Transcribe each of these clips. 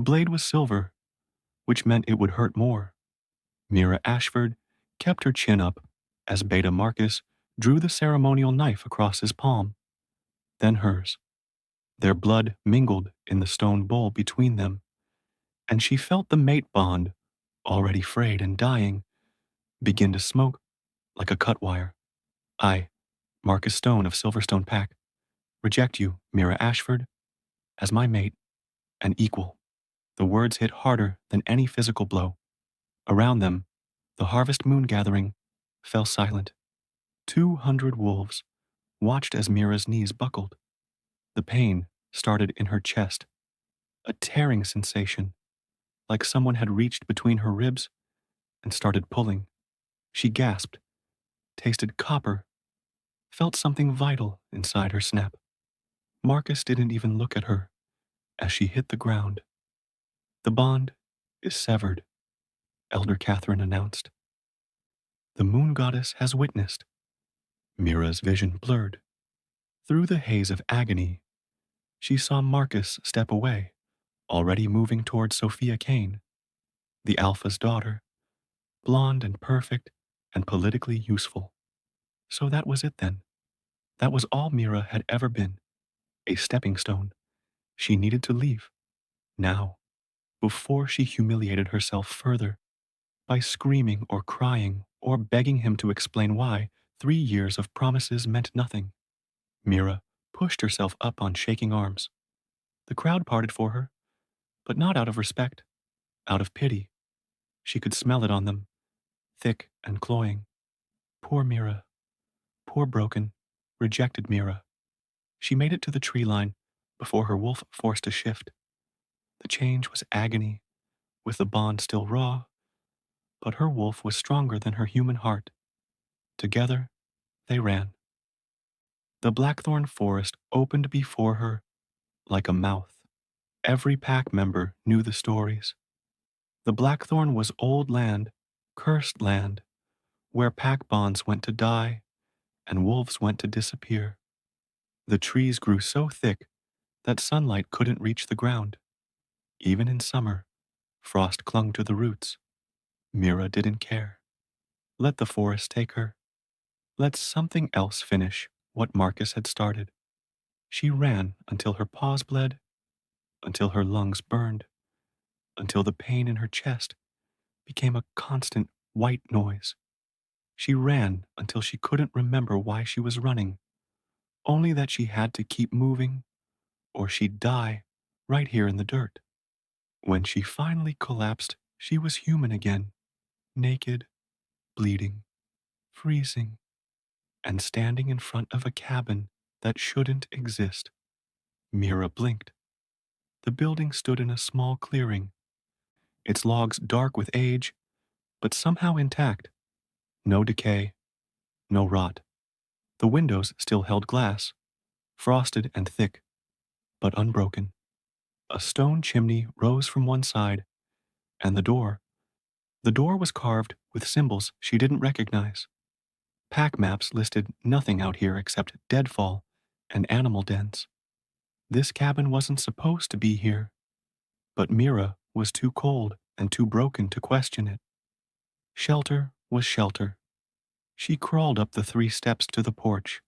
blade was silver, which meant it would hurt more. Mira Ashford kept her chin up as Beta Marcus drew the ceremonial knife across his palm, then hers. Their blood mingled in the stone bowl between them, and she felt the mate bond, already frayed and dying, begin to smoke like a cut wire. I, Marcus Stone of Silverstone Pack, reject you, Mira Ashford, as my mate and equal. The words hit harder than any physical blow. Around them, the harvest moon gathering fell silent. 200 wolves watched as Mira's knees buckled. The pain started in her chest, a tearing sensation, like someone had reached between her ribs and started pulling. She gasped, tasted copper, felt something vital inside her snap. Marcus didn't even look at her as she hit the ground. The bond is severed, Elder Catherine announced. The moon goddess has witnessed. Mira's vision blurred. Through the haze of agony, she saw Marcus step away, already moving toward Sophia Kane, the Alpha's daughter, blonde and perfect and politically useful. So that was it then. That was all Mira had ever been, a stepping stone. She needed to leave, now, before she humiliated herself further by screaming or crying or begging him to explain why 3 years of promises meant nothing. Mira pushed herself up on shaking arms. The crowd parted for her, but not out of respect, out of pity. She could smell it on them, thick and cloying. Poor Mira. Poor broken, rejected Mira. She made it to the tree line before her wolf forced a shift. The change was agony, with the bond still raw, but her wolf was stronger than her human heart. Together, they ran. The blackthorn forest opened before her like a mouth. Every pack member knew the stories. The blackthorn was old land, cursed land, where pack bonds went to die and wolves went to disappear. The trees grew so thick that sunlight couldn't reach the ground. Even in summer, frost clung to the roots. Mira didn't care. Let the forest take her. Let something else finish what Marcus had started. She ran until her paws bled, until her lungs burned, until the pain in her chest became a constant white noise. She ran until she couldn't remember why she was running, only that she had to keep moving or she'd die right here in the dirt. When she finally collapsed, she was human again, naked, bleeding, freezing, and standing in front of a cabin that shouldn't exist. Mira blinked. The building stood in a small clearing, its logs dark with age, but somehow intact. No decay, no rot. The windows still held glass, frosted and thick, but unbroken. A stone chimney rose from one side, and the door was carved with symbols she didn't recognize. Pack maps listed nothing out here except deadfall and animal dens. This cabin wasn't supposed to be here, but Mira was too cold and too broken to question it. Shelter was shelter. She crawled up the 3 steps to the porch.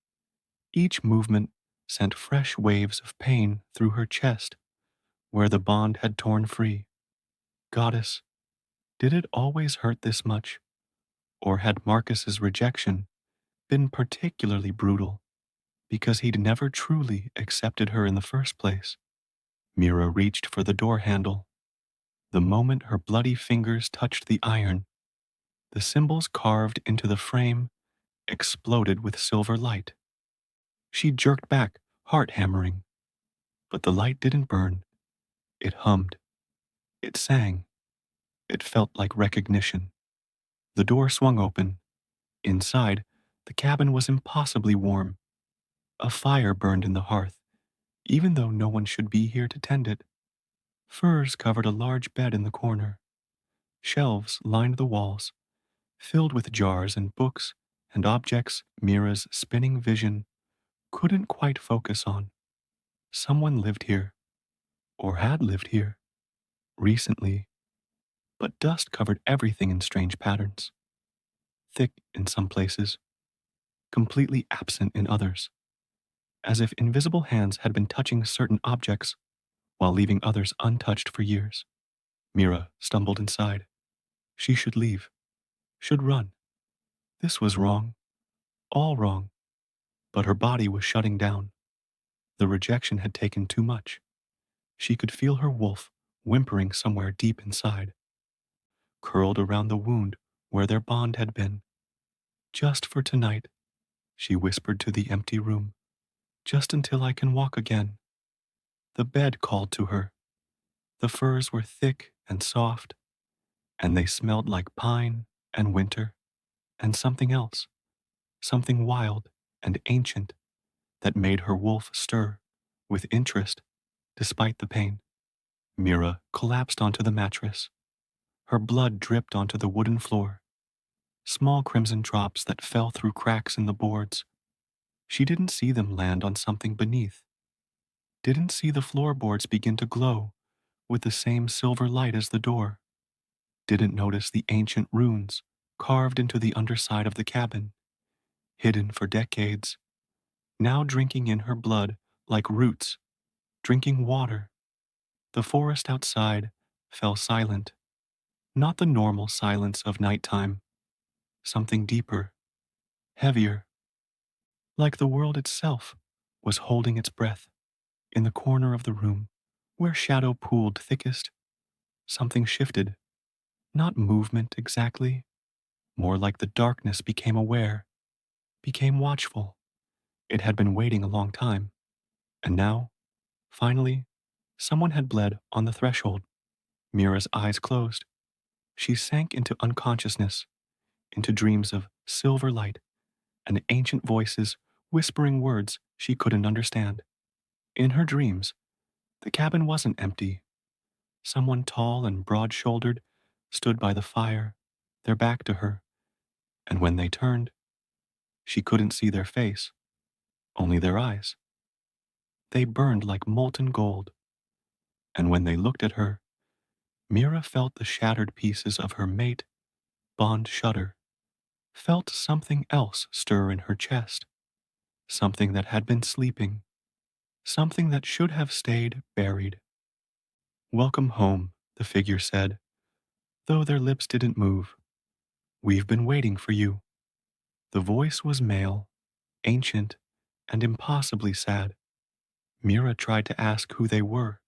Each movement sent fresh waves of pain through her chest, where the bond had torn free. Goddess, did it always hurt this much? Or had Marcus's rejection been particularly brutal because he'd never truly accepted her in the first place? Mira reached for the door handle. The moment her bloody fingers touched the iron, the symbols carved into the frame exploded with silver light. She jerked back, heart hammering. But the light didn't burn. It hummed. It sang. It felt like recognition. The door swung open. Inside, the cabin was impossibly warm. A fire burned in the hearth, even though no one should be here to tend it. Furs covered a large bed in the corner. Shelves lined the walls, filled with jars and books and objects Mira's spinning vision couldn't quite focus on. Someone lived here, or had lived here. recently, but dust covered everything in strange patterns, thick in some places, completely absent in others, as if invisible hands had been touching certain objects while leaving others untouched for years. Mira stumbled inside. She should leave, should run. This was wrong, all wrong, but her body was shutting down. The rejection had taken too much. She could feel her wolf whimpering somewhere deep inside, curled around the wound where their bond had been. Just for tonight, she whispered to the empty room. Just until I can walk again. The bed called to her. The furs were thick and soft, and they smelled like pine and winter and something else, something wild and ancient that made her wolf stir with interest despite the pain. Mira collapsed onto the mattress. Her blood dripped onto the wooden floor, small crimson drops that fell through cracks in the boards. She didn't see them land on something beneath, didn't see the floorboards begin to glow with the same silver light as the door, didn't notice the ancient runes carved into the underside of the cabin, hidden for decades, now drinking in her blood like roots, drinking water. The forest outside fell silent, not the normal silence of nighttime, something deeper, heavier, like the world itself was holding its breath. In the corner of the room, where shadow pooled thickest, something shifted, not movement exactly, more like the darkness became aware, became watchful. It had been waiting a long time, and now, finally, someone had bled on the threshold. Mira's eyes closed. She sank into unconsciousness, into dreams of silver light and ancient voices whispering words she couldn't understand. In her dreams, the cabin wasn't empty. Someone tall and broad shouldered stood by the fire, their back to her, and when they turned, she couldn't see their face, only their eyes. They burned like molten gold, and when they looked at her, Mira felt the shattered pieces of her mate bond shudder, felt something else stir in her chest, something that had been sleeping, something that should have stayed buried. Welcome home, the figure said, though their lips didn't move. We've been waiting for you. The voice was male, ancient, and impossibly sad. Mira tried to ask who they were,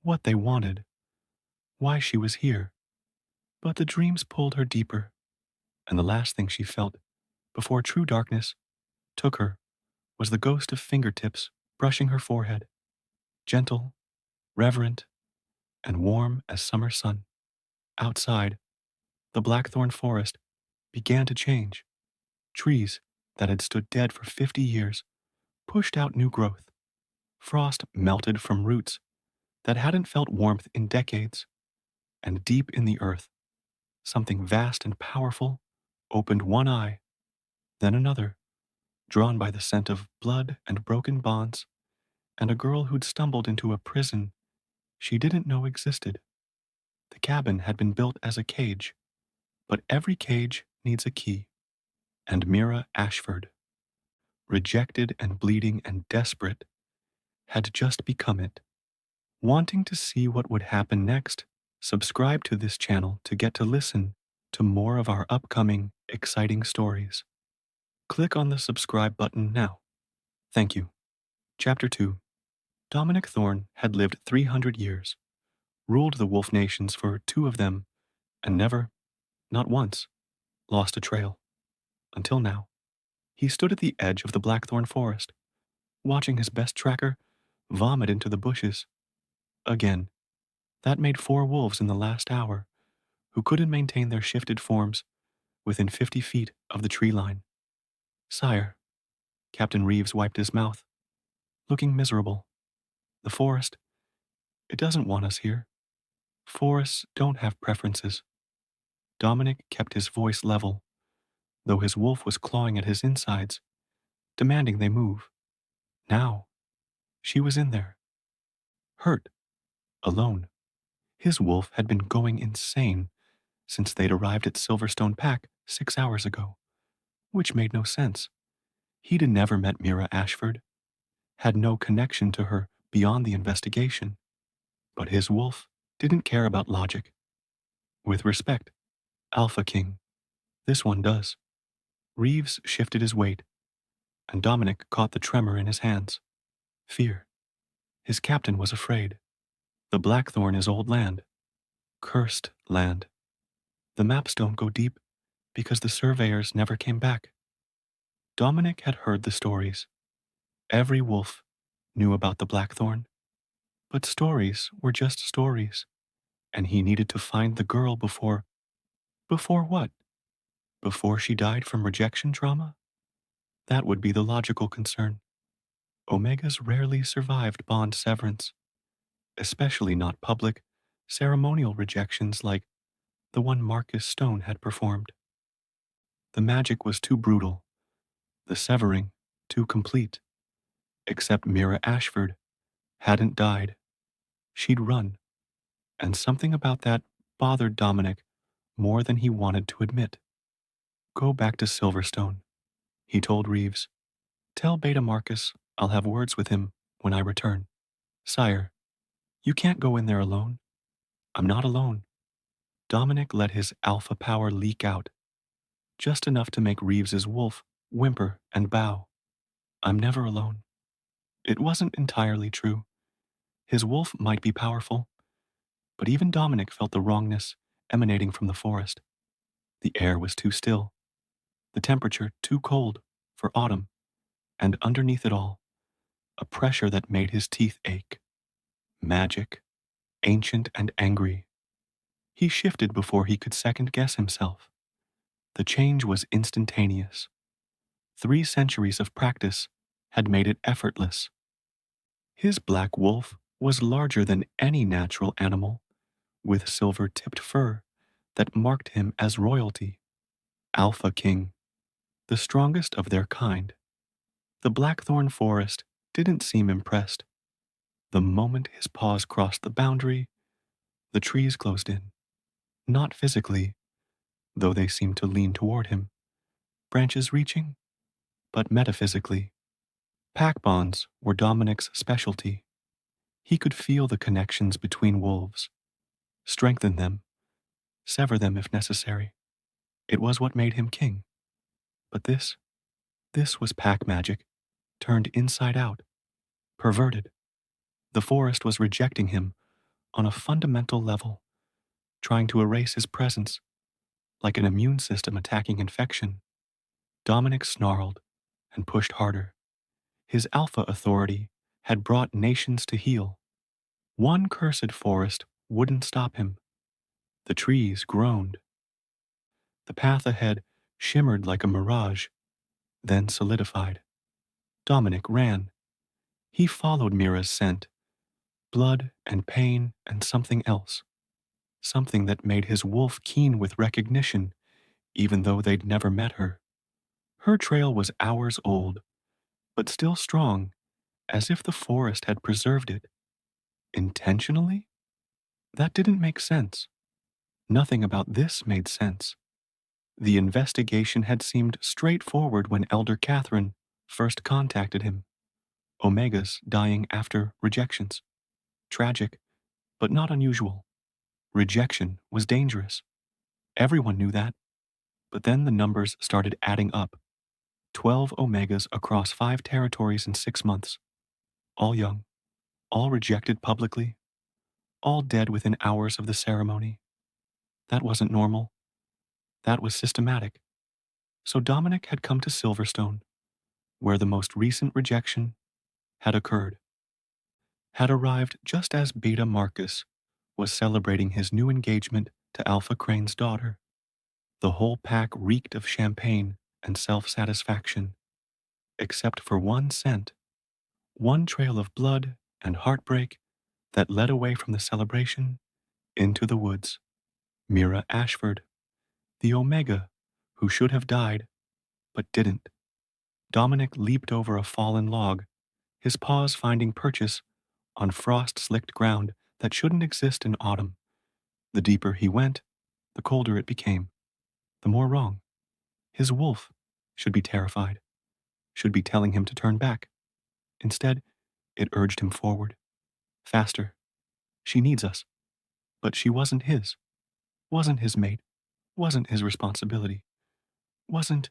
what they wanted, why she was here, but the dreams pulled her deeper, and the last thing she felt before true darkness took her was the ghost of fingertips brushing her forehead, gentle, reverent, and warm as summer sun. Outside, the blackthorn forest began to change. Trees that had stood dead for 50 years pushed out new growth. Frost melted from roots that hadn't felt warmth in decades, and deep in the earth, something vast and powerful opened one eye, then another, drawn by the scent of blood and broken bonds, and a girl who'd stumbled into a prison she didn't know existed. The cabin had been built as a cage, but every cage needs a key, and Mira Ashford, rejected and bleeding and desperate, had just become it. Wanting to see what would happen next? Subscribe to this channel to get to listen to more of our upcoming exciting stories. Click on the subscribe button now. Thank you. Chapter 2. Dominic Thorne had lived 300 years, ruled the wolf nations for 2 of them, and never, not once, lost a trail. Until now. He stood at the edge of the blackthorn forest, watching his best tracker vomit into the bushes. Again, that made 4 wolves in the last hour who couldn't maintain their shifted forms within 50 feet of the tree line. Sire, Captain Reeves wiped his mouth, looking miserable. The forest, it doesn't want us here. Forests don't have preferences. Dominic kept his voice level, though his wolf was clawing at his insides, demanding they move. Now, she was in there, hurt, alone. His wolf had been going insane since they'd arrived at Silverstone Pack 6 hours ago, which made no sense. He'd never met Mira Ashford, had no connection to her beyond the investigation, but his wolf didn't care about logic. With respect, Alpha King, this one does. Reeves shifted his weight, and Dominic caught the tremor in his hands. Fear. His captain was afraid. The Blackthorn is old land. Cursed land. The maps don't go deep because the surveyors never came back. Dominic had heard the stories. Every wolf knew about the Blackthorn. But stories were just stories, and he needed to find the girl before. Before what? Before she died from rejection trauma? That would be the logical concern. Omegas rarely survived bond severance, especially not public, ceremonial rejections like the one Marcus Stone had performed. The magic was too brutal, the severing too complete. Except Mira Ashford hadn't died. She'd run, and something about that bothered Dominic more than he wanted to admit. Go back to Silverstone, he told Reeves. Tell Beta Marcus I'll have words with him when I return. Sire, you can't go in there alone. I'm not alone. Dominic let his alpha power leak out, just enough to make Reeves's wolf whimper and bow. I'm never alone. It wasn't entirely true. His wolf might be powerful, but even Dominic felt the wrongness emanating from the forest. The air was too still, the temperature too cold for autumn, and underneath it all, a pressure that made his teeth ache. Magic, ancient and angry. He shifted before he could second guess himself. The change was instantaneous. 3 centuries of practice had made it effortless. His black wolf was larger than any natural animal, with silver-tipped fur that marked him as royalty. Alpha King, the strongest of their kind. The Blackthorn Forest didn't seem impressed. The moment his paws crossed the boundary, the trees closed in. Not physically, though they seemed to lean toward him, branches reaching, but metaphysically. Pack bonds were Dominic's specialty. He could feel the connections between wolves, strengthen them, sever them if necessary. It was what made him king. But this was pack magic, turned inside out, perverted. The forest was rejecting him on a fundamental level, trying to erase his presence, like an immune system attacking infection. Dominic snarled and pushed harder. His alpha authority had brought nations to heel. One cursed forest wouldn't stop him. The trees groaned. The path ahead shimmered like a mirage, then solidified. Dominic ran. He followed Mira's scent, blood and pain and something else. Something that made his wolf keen with recognition, even though they'd never met her. Her trail was hours old, but still strong, as if the forest had preserved it. Intentionally? That didn't make sense. Nothing about this made sense. The investigation had seemed straightforward when Elder Catherine first contacted him. Omegas dying after rejections. Tragic, but not unusual. Rejection was dangerous. Everyone knew that. But then the numbers started adding up. 12 Omegas across 5 territories in 6 months. All young. All rejected publicly. All dead within hours of the ceremony. That wasn't normal. That was systematic. So Dominic had come to Silverstone, where the most recent rejection had occurred. Had arrived just as Beta Marcus was celebrating his new engagement to Alpha Crane's daughter. The whole pack reeked of champagne and self-satisfaction, except for one scent, one trail of blood and heartbreak that led away from the celebration into the woods. Mira Ashford, the Omega who should have died but didn't. Dominic leaped over a fallen log, his paws finding purchase on frost-slicked ground that shouldn't exist in autumn, The deeper he went, the colder it became, the more wrong. His wolf should be terrified, should be telling him to turn back. Instead, it urged him forward. Faster. She needs us. But she wasn't his. Wasn't his mate. Wasn't his responsibility. Wasn't.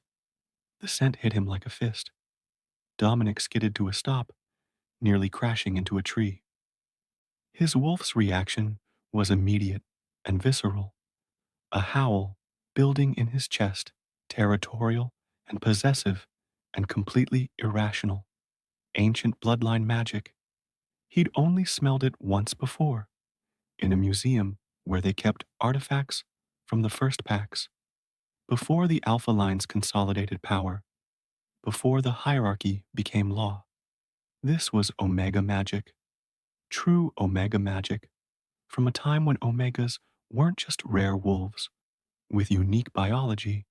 The scent hit him like a fist. Dominic skidded to a stop, nearly crashing into a tree. His wolf's reaction was immediate and visceral. A howl building in his chest, territorial and possessive and completely irrational. Ancient bloodline magic. He'd only smelled it once before, in a museum where they kept artifacts from the first packs, before the Alpha Line's consolidated power, before the hierarchy became law. This was Omega magic, true Omega magic, from a time when Omegas weren't just rare wolves with unique biology.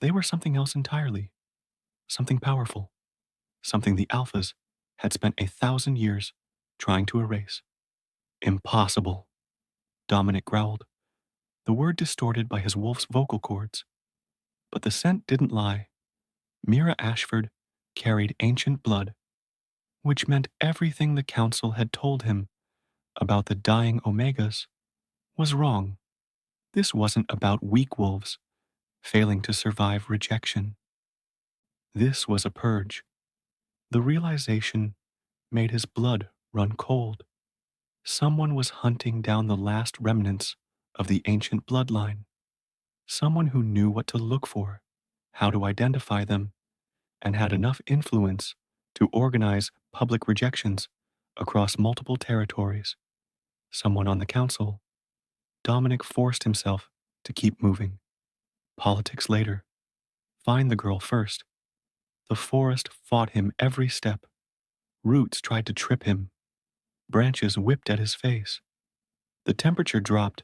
They were something else entirely, something powerful, something the Alphas had spent 1,000 years trying to erase. Impossible, Dominic growled, the word distorted by his wolf's vocal cords. But the scent didn't lie. Mira Ashford carried ancient blood, which meant everything the Council had told him about the dying Omegas was wrong. This wasn't about weak wolves failing to survive rejection. This was a purge. The realization made his blood run cold. Someone was hunting down the last remnants of the ancient bloodline. Someone who knew what to look for, how to identify them, and had enough influence to organize public rejections across multiple territories. Someone on the council. Dominic forced himself to keep moving. Politics later. Find the girl first. The forest fought him every step. Roots tried to trip him. Branches whipped at his face. The temperature dropped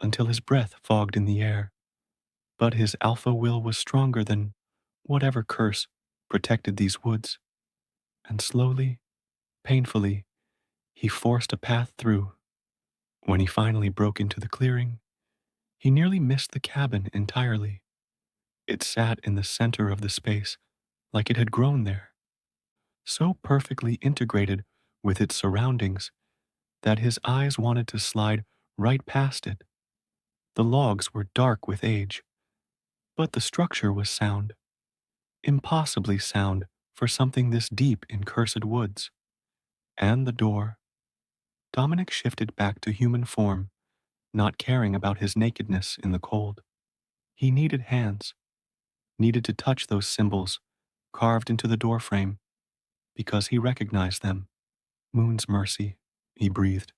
until his breath fogged in the air. But his alpha will was stronger than whatever curse protected these woods. And slowly, painfully, he forced a path through. When he finally broke into the clearing, he nearly missed the cabin entirely. It sat in the center of the space like it had grown there, so perfectly integrated with its surroundings that his eyes wanted to slide right past it. The logs were dark with age, but the structure was sound, impossibly sound for something this deep in cursed woods. And the door. Dominic shifted back to human form, not caring about his nakedness in the cold. He needed hands, needed to touch those symbols carved into the doorframe, because he recognized them. Moon's mercy, he breathed.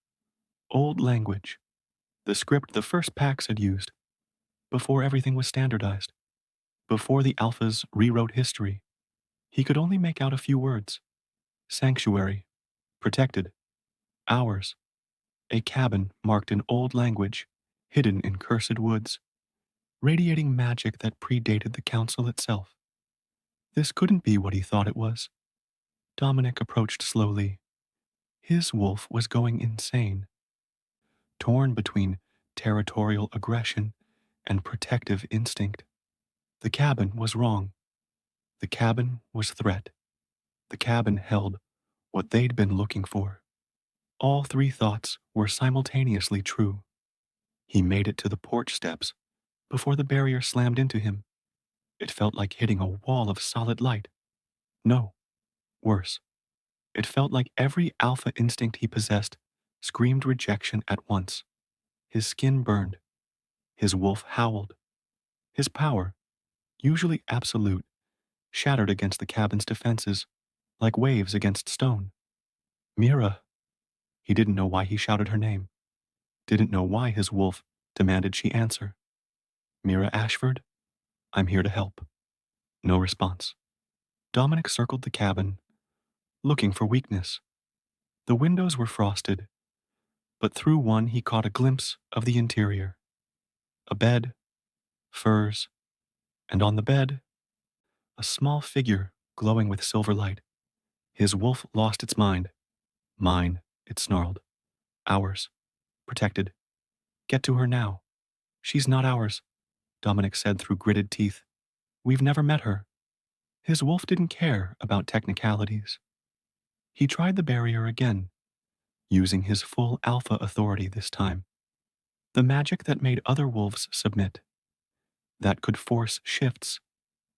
Old language, the script the first packs had used, before everything was standardized, before the Alphas rewrote history. He could only make out a few words. Sanctuary, protected, ours, a cabin marked in old language, hidden in cursed woods, radiating magic that predated the council itself. This couldn't be what he thought it was. Dominic approached slowly. His wolf was going insane, torn between territorial aggression and protective instinct. The cabin was wrong. The cabin was threat. The cabin held what they'd been looking for. All three thoughts were simultaneously true. He made it to the porch steps before the barrier slammed into him. It felt like hitting a wall of solid light. No, worse. It felt like every alpha instinct he possessed screamed rejection at once. His skin burned. His wolf howled. His power, usually absolute, shattered against the cabin's defenses, like waves against stone. Mira. He didn't know why he shouted her name. Didn't know why his wolf demanded she answer. Mira Ashford, I'm here to help. No response. Dominic circled the cabin, looking for weakness. The windows were frosted, but through one he caught a glimpse of the interior. A bed, furs, and on the bed, a small figure glowing with silver light. His wolf lost its mind. Mine, it snarled. Ours. Protected. Get to her now. She's not ours, Dominic said through gritted teeth. We've never met her. His wolf didn't care about technicalities. He tried the barrier again, using his full alpha authority this time. The magic that made other wolves submit, that could force shifts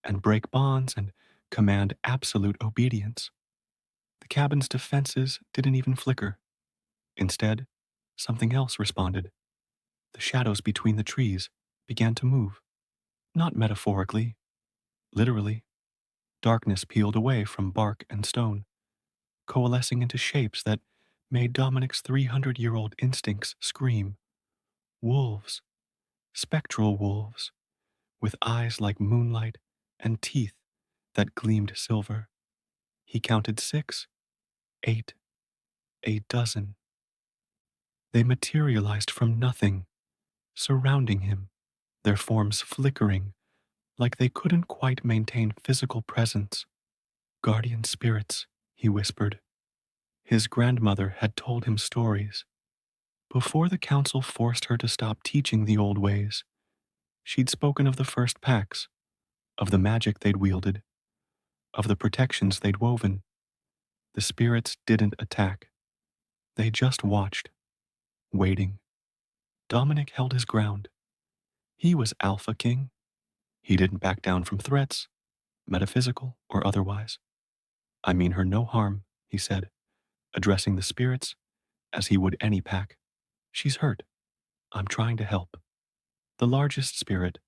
and break bonds and command absolute obedience. The cabin's defenses didn't even flicker. Instead, something else responded. The shadows between the trees began to move. Not metaphorically, literally. Darkness peeled away from bark and stone, coalescing into shapes that made Dominic's 300-year-old instincts scream. Wolves, spectral wolves, with eyes like moonlight and teeth that gleamed silver. He counted 6, 8, a dozen. They materialized from nothing, surrounding him, their forms flickering like they couldn't quite maintain physical presence. Guardian spirits, he whispered. His grandmother had told him stories. Before the council forced her to stop teaching the old ways, she'd spoken of the first packs, of the magic they'd wielded, of the protections they'd woven. The spirits didn't attack. They just watched, waiting. Dominic held his ground. He was Alpha King. He didn't back down from threats, metaphysical or otherwise. I mean her no harm, he said, addressing the spirits as he would any pack. She's hurt. I'm trying to help. The largest spirit,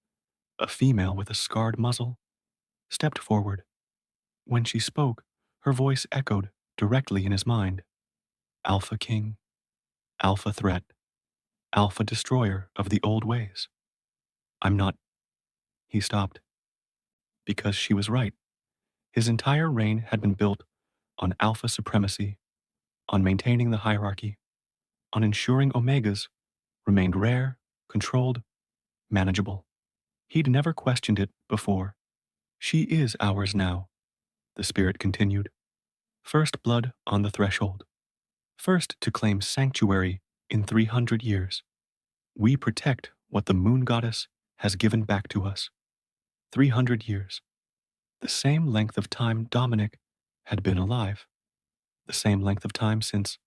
a female with a scarred muzzle, stepped forward. When she spoke, her voice echoed directly in his mind. Alpha King, Alpha Threat, Alpha Destroyer of the old ways. I'm not. He stopped. Because she was right. His entire reign had been built on alpha supremacy, on maintaining the hierarchy, on ensuring omegas remained rare, controlled, manageable. He'd never questioned it before. She is ours now, the spirit continued. First blood on the threshold. First to claim sanctuary in 300 years. We protect what the moon goddess has given back to us. 300 years. The same length of time Dominic had been alive. The same length of time since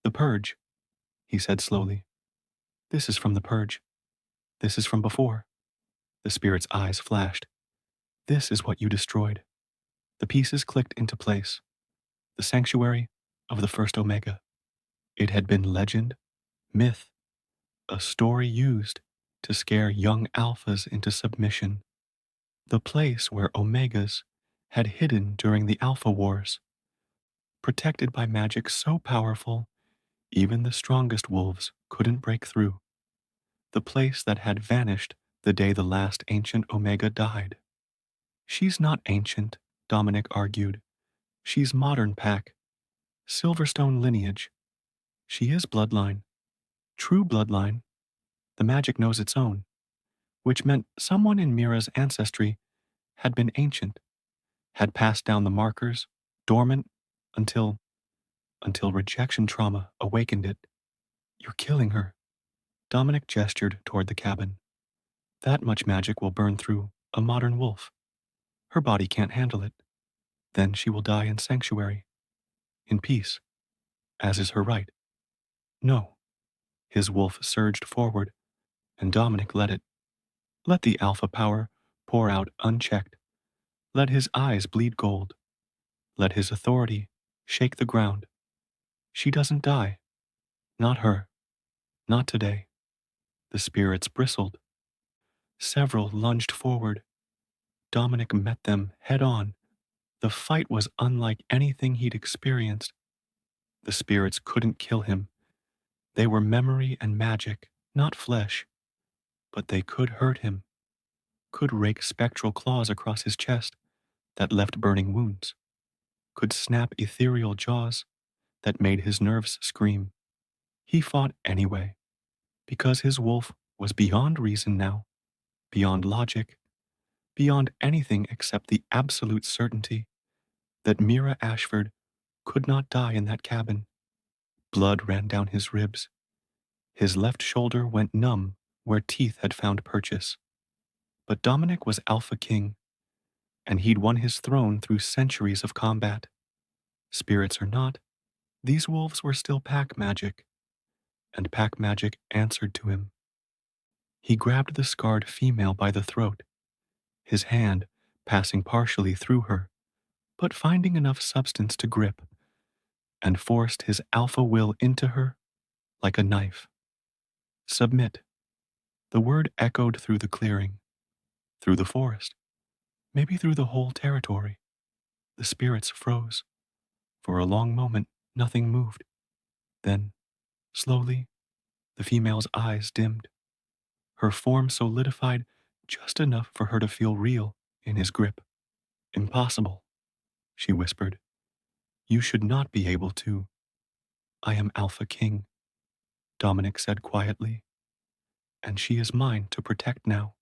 the purge, he said slowly. This is from the purge. This is from before. The spirit's eyes flashed. This is what you destroyed. The pieces clicked into place. The sanctuary of the first Omega. It had been legend, myth, a story used to scare young alphas into submission. The place where Omegas had hidden during the Alpha Wars, protected by magic so powerful even the strongest wolves couldn't break through. The place that had vanished the day the last ancient Omega died. She's not ancient, Dominic argued. She's modern pack. Silverstone lineage. She is bloodline. True bloodline. The magic knows its own, which meant someone in Mira's ancestry had been ancient, had passed down the markers, dormant, until rejection trauma awakened it. You're killing her. Dominic gestured toward the cabin. That much magic will burn through a modern wolf. Her body can't handle it. Then she will die in sanctuary, in peace, as is her right. No. His wolf surged forward, and Dominic let it. Let the alpha power pour out unchecked. Let his eyes bleed gold. Let his authority shake the ground. She doesn't die. Not her. Not today. The spirits bristled. Several lunged forward. Dominic met them head on. The fight was unlike anything he'd experienced. The spirits couldn't kill him. They were memory and magic, not flesh. But they could hurt him, could rake spectral claws across his chest that left burning wounds, could snap ethereal jaws that made his nerves scream. He fought anyway, because his wolf was beyond reason now, beyond logic, beyond anything except the absolute certainty that Mira Ashford could not die in that cabin. Blood ran down his ribs. His left shoulder went numb where teeth had found purchase. But Dominic was Alpha King, and he'd won his throne through centuries of combat. Spirits or not, these wolves were still pack magic, and pack magic answered to him. He grabbed the scarred female by the throat, his hand passing partially through her, but finding enough substance to grip, and forced his alpha will into her like a knife. Submit. The word echoed through the clearing, through the forest, maybe through the whole territory. The spirits froze. For a long moment, nothing moved. Then, slowly, the female's eyes dimmed. Her form solidified just enough for her to feel real in his grip. Impossible, she whispered. You should not be able to. I am Alpha King, Dominic said quietly, and she is mine to protect now.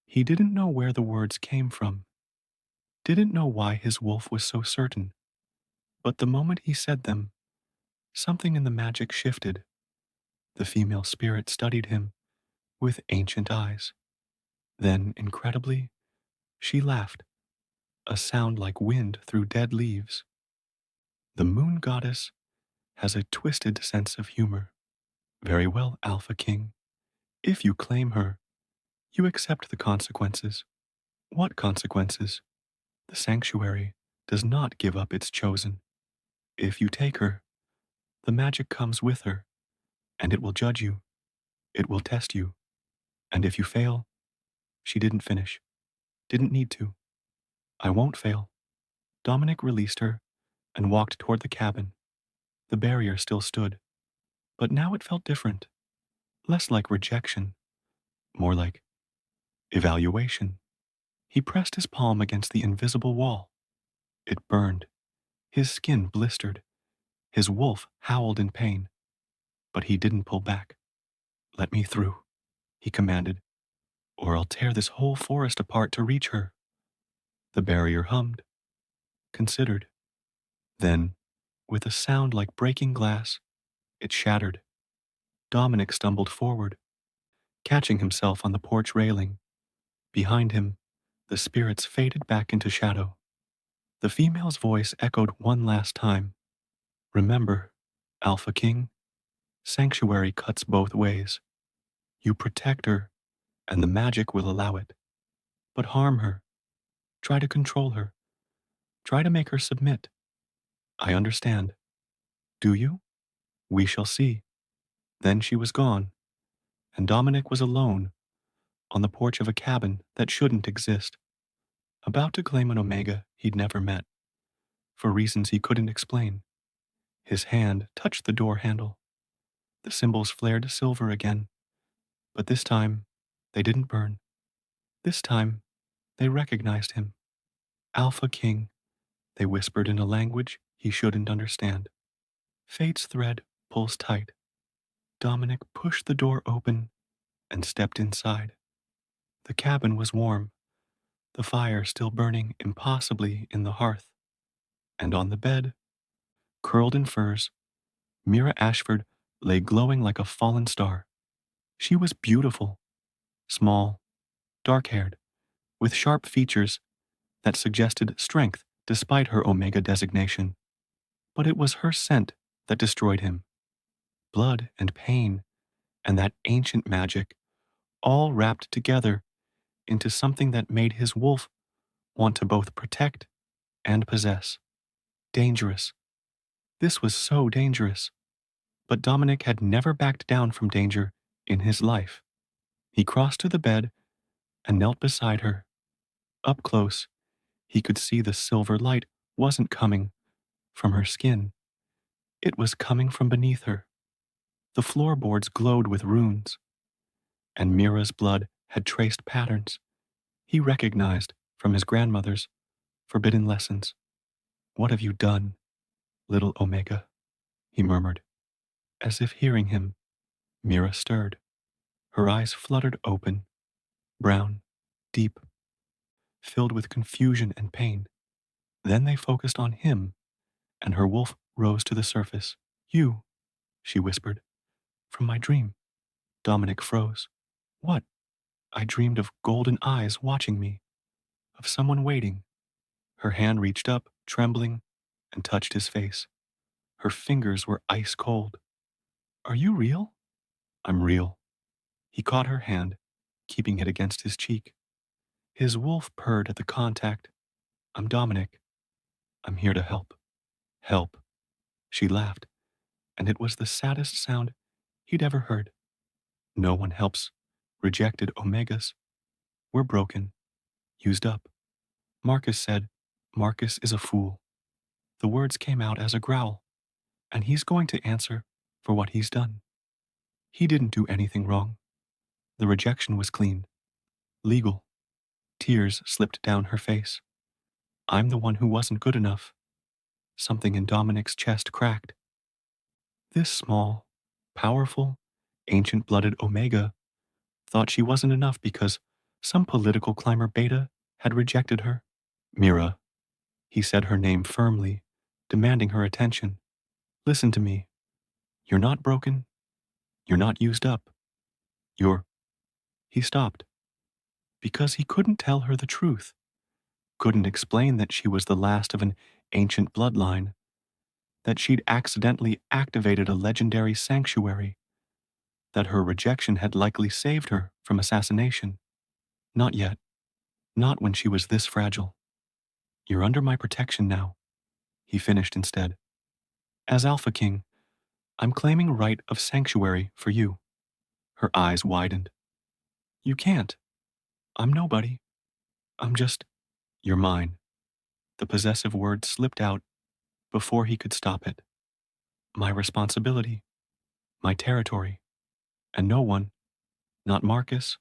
He didn't know where the words came from, didn't know why his wolf was so certain, but the moment he said them, something in the magic shifted. The female spirit studied him with ancient eyes. Then, incredibly, she laughed, a sound like wind through dead leaves. The moon goddess has a twisted sense of humor. Very well, Alpha King. If you claim her, you accept the consequences. What consequences? The sanctuary does not give up its chosen. If you take her, the magic comes with her, and it will judge you. It will test you. And if you fail, she didn't finish. Didn't need to. I won't fail. Dominic released her and walked toward the cabin. The barrier still stood, but now it felt different. Less like rejection, more like evaluation. He pressed his palm against the invisible wall. It burned. His skin blistered. His wolf howled in pain, but he didn't pull back. Let me through, he commanded, or I'll tear this whole forest apart to reach her. The barrier hummed, considered. Then, with a sound like breaking glass, it shattered. Dominic stumbled forward, catching himself on the porch railing. Behind him, the spirits faded back into shadow. The female's voice echoed one last time. Remember, Alpha King, sanctuary cuts both ways. You protect her, and the magic will allow it. But harm her. Try to control her. Try to make her submit. I understand. Do you? We shall see. Then she was gone, and Dominic was alone on the porch of a cabin that shouldn't exist, about to claim an Omega he'd never met, for reasons he couldn't explain. His hand touched the door handle. The symbols flared silver again, but this time they didn't burn. This time they recognized him. Alpha King, they whispered in a language he shouldn't understand. Fate's thread pulls tight. Dominic pushed the door open and stepped inside. The cabin was warm, the fire still burning impossibly in the hearth. And on the bed, curled in furs, Mira Ashford lay glowing like a fallen star. She was beautiful, small, dark-haired, with sharp features that suggested strength despite her Omega designation. But it was her scent that destroyed him. Blood and pain and that ancient magic, all wrapped together into something that made his wolf want to both protect and possess. Dangerous. This was so dangerous. But Dominic had never backed down from danger in his life. He crossed to the bed and knelt beside her. Up close, he could see the silver light wasn't coming from her skin. It was coming from beneath her. The floorboards glowed with runes, and Mira's blood had traced patterns he recognized from his grandmother's forbidden lessons. What have you done, little Omega? He murmured. As if hearing him, Mira stirred. Her eyes fluttered open, brown, deep, filled with confusion and pain. Then they focused on him, and her wolf rose to the surface. You, she whispered. from my dream. Dominic froze. What? I dreamed of golden eyes watching me, of someone waiting. Her hand reached up, trembling, and touched his face. Her fingers were ice cold. Are you real? I'm real. He caught her hand, keeping it against his cheek. His wolf purred at the contact. I'm Dominic. I'm here to help. Help. She laughed, and it was the saddest sound he'd ever heard. No one helps. Rejected Omegas. We're broken. Used up. Marcus said, Marcus is a fool. The words came out as a growl, and he's going to answer for what he's done. He didn't do anything wrong. The rejection was clean. Legal. Tears slipped down her face. I'm the one who wasn't good enough. Something in Dominic's chest cracked. This small, powerful, ancient-blooded Omega thought she wasn't enough because some political climber Beta had rejected her. Mira. He said her name firmly, demanding her attention. Listen to me. You're not broken. You're not used up. You're... He stopped. Because he couldn't tell her the truth. Couldn't explain that she was the last of an ancient bloodline. That she'd accidentally activated a legendary sanctuary. That her rejection had likely saved her from assassination. Not yet. Not when she was this fragile. You're under my protection now, he finished instead. As Alpha King, I'm claiming right of sanctuary for you. Her eyes widened. You can't. I'm nobody. I'm just... You're mine. The possessive word slipped out before he could stop it. My responsibility. My territory. And no one, not Marcus,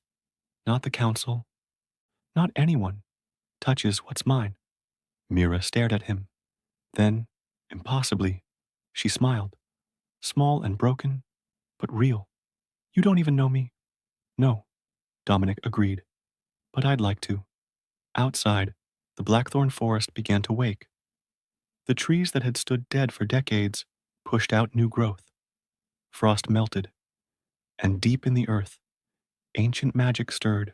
not the council, not anyone, touches what's mine. Mira stared at him. Then, impossibly, she smiled. Small and broken, but real. You don't even know me? No, Dominic agreed. But I'd like to. Outside, the blackthorn forest began to wake. The trees that had stood dead for decades pushed out new growth. Frost melted, and deep in the earth, ancient magic stirred,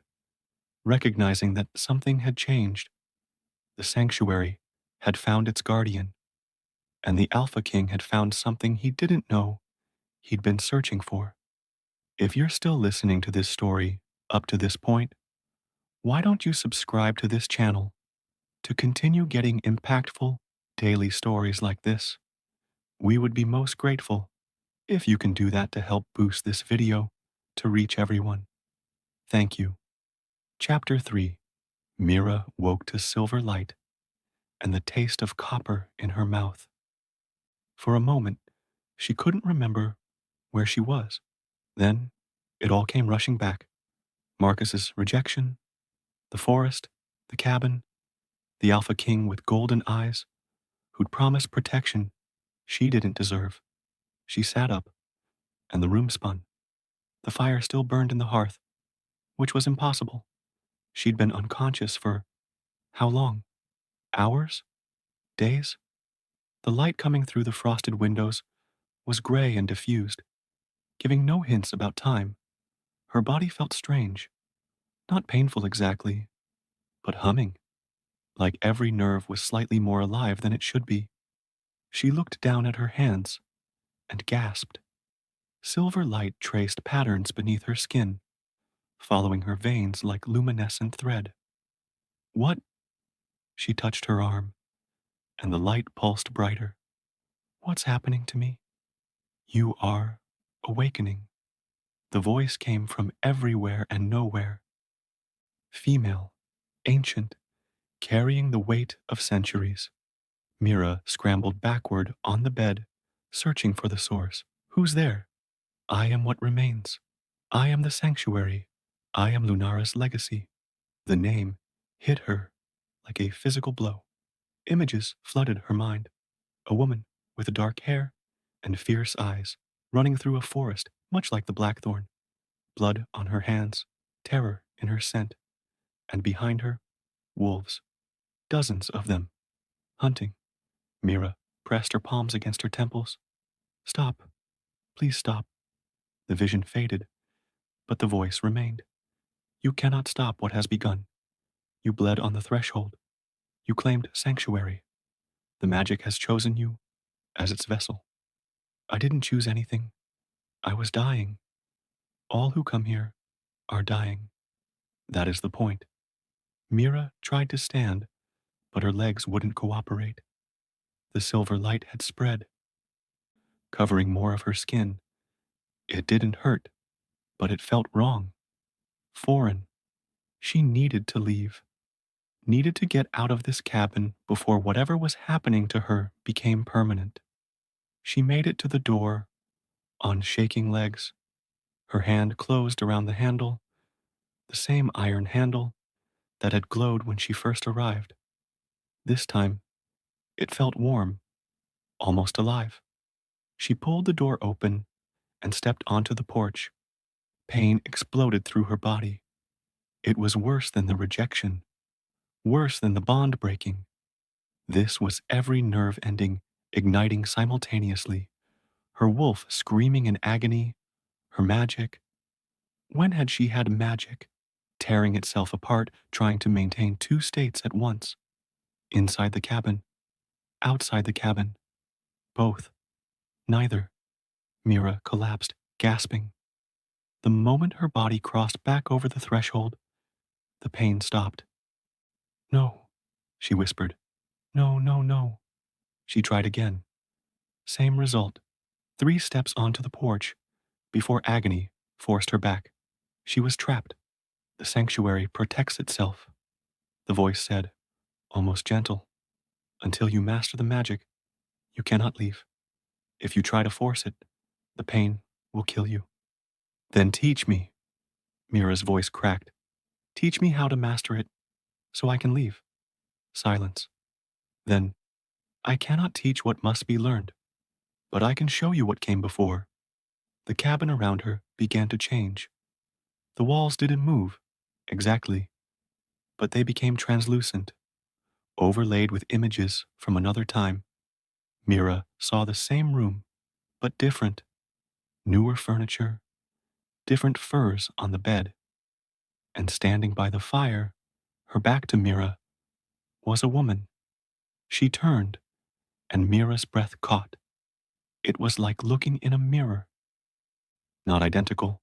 recognizing that something had changed. The sanctuary had found its guardian, and the Alpha King had found something he didn't know he'd been searching for. If you're still listening to this story up to this point, why don't you subscribe to this channel to continue getting impactful daily stories like this? We would be most grateful if you can do that to help boost this video to reach everyone. Thank you. Chapter 3. Mira woke to silver light and the taste of copper in her mouth. For a moment, she couldn't remember where she was. Then, it all came rushing back. Marcus's rejection, the forest, the cabin, the Alpha King with golden eyes, who'd promised protection she didn't deserve. She sat up, and the room spun. The fire still burned in the hearth, which was impossible. She'd been unconscious for how long? Hours? Days? The light coming through the frosted windows was gray and diffused, giving no hints about time. Her body felt strange, not painful exactly, but humming, like every nerve was slightly more alive than it should be. She looked down at her hands and gasped. Silver light traced patterns beneath her skin, following her veins like luminescent thread. What? She touched her arm, and the light pulsed brighter. What's happening to me? You are awakening. The voice came from everywhere and nowhere. Female, ancient, carrying the weight of centuries. Mira scrambled backward on the bed, searching for the source. Who's there? I am what remains. I am the sanctuary. I am Lunara's legacy. The name hit her like a physical blow. Images flooded her mind. A woman with dark hair and fierce eyes running through a forest much like the blackthorn. Blood on her hands, terror in her scent, and behind her, wolves. Dozens of them. Hunting. Mira pressed her palms against her temples. Stop. Please stop. The vision faded, but the voice remained. You cannot stop what has begun. You bled on the threshold. You claimed sanctuary. The magic has chosen you as its vessel. I didn't choose anything. I was dying. All who come here are dying. That is the point. Mira tried to stand, but her legs wouldn't cooperate. The silver light had spread, covering more of her skin. It didn't hurt, but it felt wrong, foreign. She needed to leave, needed to get out of this cabin before whatever was happening to her became permanent. She made it to the door on shaking legs, her hand closed around the handle, the same iron handle that had glowed when she first arrived. This time, it felt warm, almost alive. She pulled the door open and stepped onto the porch. Pain exploded through her body. It was worse than the rejection, worse than the bond breaking. This was every nerve ending igniting simultaneously, her wolf screaming in agony, her magic. When had she had magic, tearing itself apart, trying to maintain two states at once? Inside the cabin, outside the cabin, both, neither. Mira collapsed, gasping. The moment her body crossed back over the threshold, the pain stopped. No, she whispered. No, no, no. She tried again. Same result. 3 steps onto the porch before agony forced her back. She was trapped. The sanctuary protects itself. The voice said, almost gentle, until you master the magic, you cannot leave. If you try to force it, the pain will kill you. Then teach me, Mira's voice cracked. Teach me how to master it so I can leave. Silence. Then, I cannot teach what must be learned, but I can show you what came before. The cabin around her began to change. The walls didn't move, exactly, but they became translucent, overlaid with images from another time. Mira saw the same room, but different. Newer furniture, different furs on the bed. And standing by the fire, her back to Mira, was a woman. She turned, and Mira's breath caught. It was like looking in a mirror. Not identical.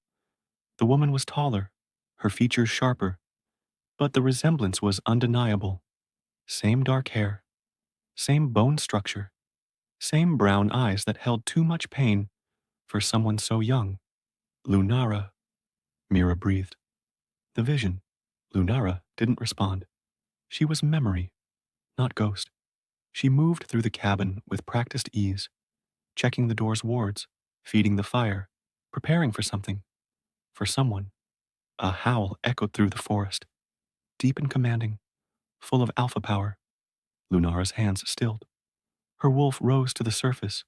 The woman was taller, her features sharper, but the resemblance was undeniable. Same dark hair, same bone structure, same brown eyes that held too much pain for someone so young. Lunara, Mira breathed. The vision. Lunara didn't respond. She was memory, not ghost. She moved through the cabin with practiced ease, checking the door's wards, feeding the fire, preparing for something, for someone. A howl echoed through the forest, deep and commanding, full of alpha power. Lunara's hands stilled. Her wolf rose to the surface,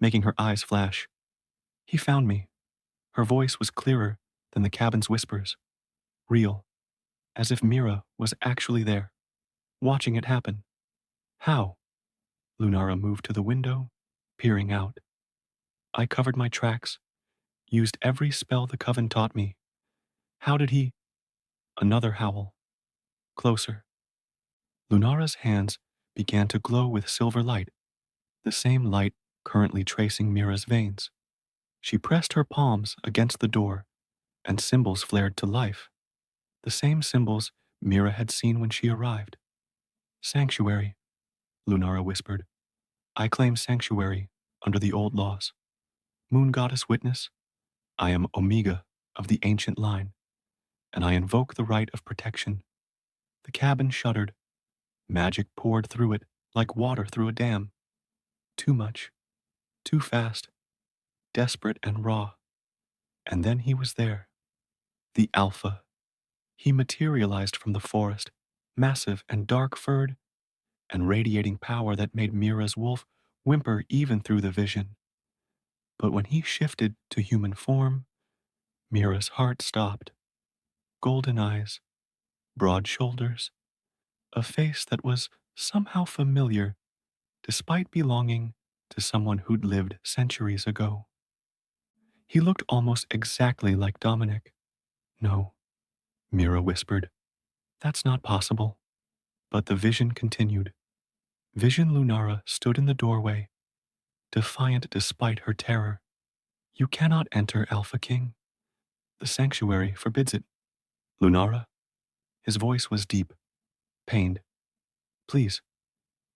making her eyes flash. He found me. Her voice was clearer than the cabin's whispers, real, as if Mira was actually there, watching it happen. How? Lunara moved to the window, peering out. I covered my tracks, used every spell the coven taught me. How did he? Another howl. Closer. Lunara's hands began to glow with silver light, the same light currently tracing Mira's veins. She pressed her palms against the door, and symbols flared to life. The same symbols Mira had seen when she arrived. Sanctuary, Lunara whispered. I claim sanctuary under the old laws. Moon goddess witness, I am Omega of the ancient line, and I invoke the right of protection. The cabin shuddered. Magic poured through it like water through a dam. Too much, too fast, desperate and raw. And then he was there. The Alpha. He materialized from the forest, massive and dark-furred, and radiating power that made Mira's wolf whimper even through the vision. But when he shifted to human form, Mira's heart stopped. Golden eyes, broad shoulders, a face that was somehow familiar despite belonging to someone who'd lived centuries ago. He looked almost exactly like Dominic. No, Mira whispered. That's not possible. But the vision continued. Vision Lunara stood in the doorway, defiant despite her terror. You cannot enter, Alpha King. The sanctuary forbids it. Lunara? His voice was deep, pained. Please,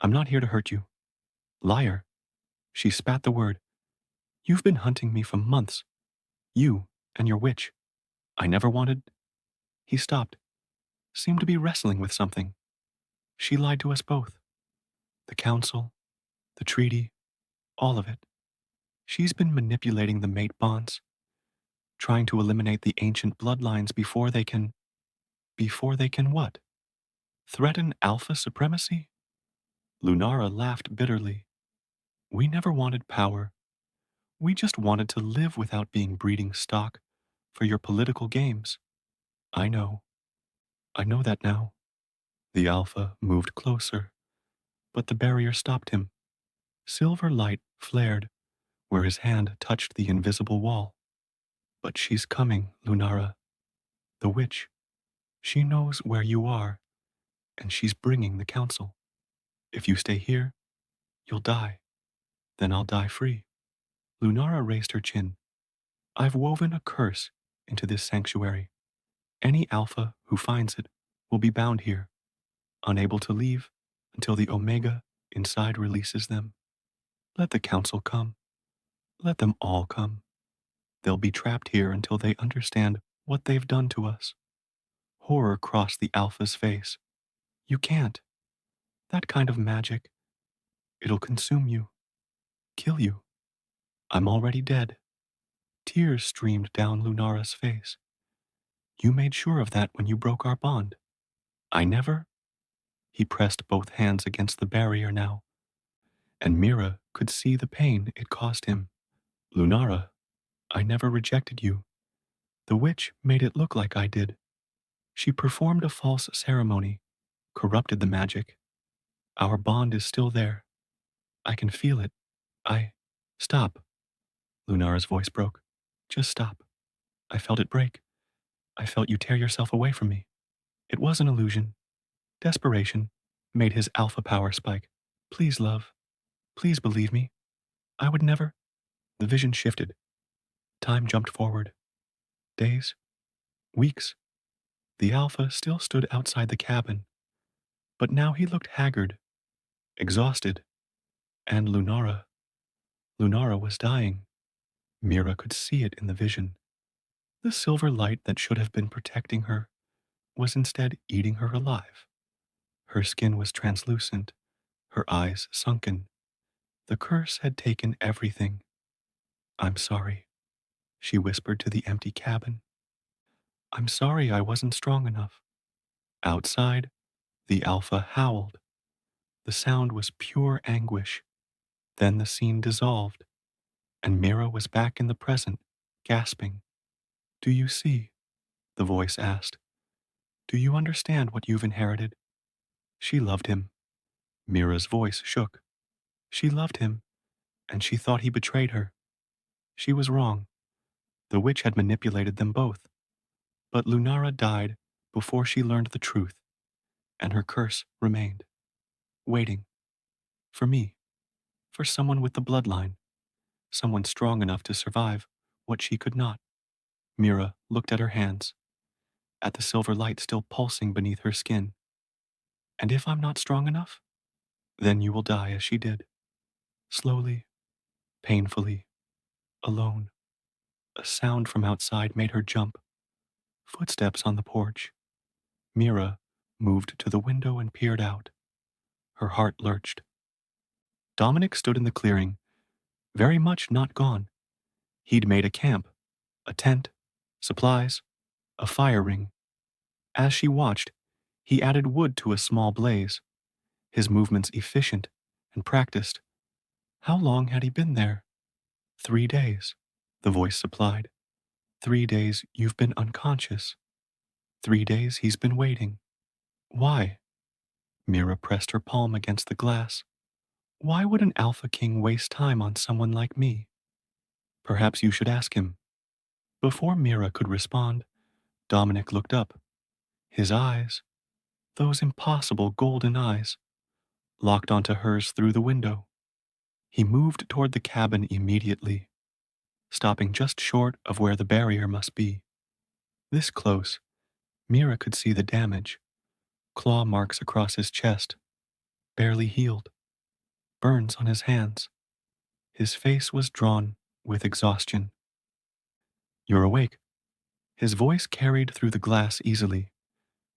I'm not here to hurt you. Liar. She spat the word. You've been hunting me for months. You and your witch. I never wanted. He stopped, seemed to be wrestling with something. She lied to us both. The council, the treaty, all of it. She's been manipulating the mate bonds, trying to eliminate the ancient bloodlines before they can. Before they can what? Threaten alpha supremacy? Lunara laughed bitterly. We never wanted power. We just wanted to live without being breeding stock for your political games. I know. I know that now. The alpha moved closer, but the barrier stopped him. Silver light flared where his hand touched the invisible wall. But she's coming, Lunara. The witch. She knows where you are, and she's bringing the council. If you stay here, you'll die. Then I'll die free. Lunara raised her chin. I've woven a curse into this sanctuary. Any alpha who finds it will be bound here, unable to leave until the Omega inside releases them. Let the council come. Let them all come. They'll be trapped here until they understand what they've done to us. Horror crossed the alpha's face. You can't. That kind of magic. It'll consume you. Kill you. I'm already dead. Tears streamed down Lunara's face. You made sure of that when you broke our bond. I never. He pressed both hands against the barrier now, and Mira could see the pain it caused him. Lunara, I never rejected you. The witch made it look like I did. She performed a false ceremony, corrupted the magic. Our bond is still there. I can feel it. Stop. Lunara's voice broke. Just stop. I felt it break. I felt you tear yourself away from me. It was an illusion. Desperation made his alpha power spike. Please, love. Please believe me. I would never. The vision shifted. Time jumped forward. Days. Weeks. The alpha still stood outside the cabin. But now he looked haggard, exhausted. And Lunara. Lunara was dying. Mira could see it in the vision. The silver light that should have been protecting her was instead eating her alive. Her skin was translucent, her eyes sunken. The curse had taken everything. I'm sorry, she whispered to the empty cabin. I'm sorry I wasn't strong enough. Outside, the alpha howled. The sound was pure anguish. Then the scene dissolved, and Mira was back in the present, gasping. Do you see? The voice asked. Do you understand what you've inherited? She loved him. Mira's voice shook. She loved him, and she thought he betrayed her. She was wrong. The witch had manipulated them both. But Lunara died before she learned the truth, and her curse remained, waiting. For me. For someone with the bloodline. Someone strong enough to survive what she could not. Mira looked at her hands, at the silver light still pulsing beneath her skin. And if I'm not strong enough, then you will die as she did. Slowly, painfully, alone. A sound from outside made her jump. Footsteps on the porch. Mira moved to the window and peered out. Her heart lurched. Dominic stood in the clearing, very much not gone. He'd made a camp, a tent, supplies, a fire ring. As she watched, he added wood to a small blaze, his movements efficient and practiced. How long had he been there? 3 days, the voice supplied. 3 days you've been unconscious. 3 days he's been waiting. Why? Mira pressed her palm against the glass. Why would an Alpha King waste time on someone like me? Perhaps you should ask him, Before Mira could respond, Dominic looked up. His eyes, those impossible golden eyes, locked onto hers through the window. He moved toward the cabin immediately, stopping just short of where the barrier must be. This close, Mira could see the damage, claw marks across his chest, barely healed, burns on his hands. His face was drawn with exhaustion. You're awake. His voice carried through the glass easily.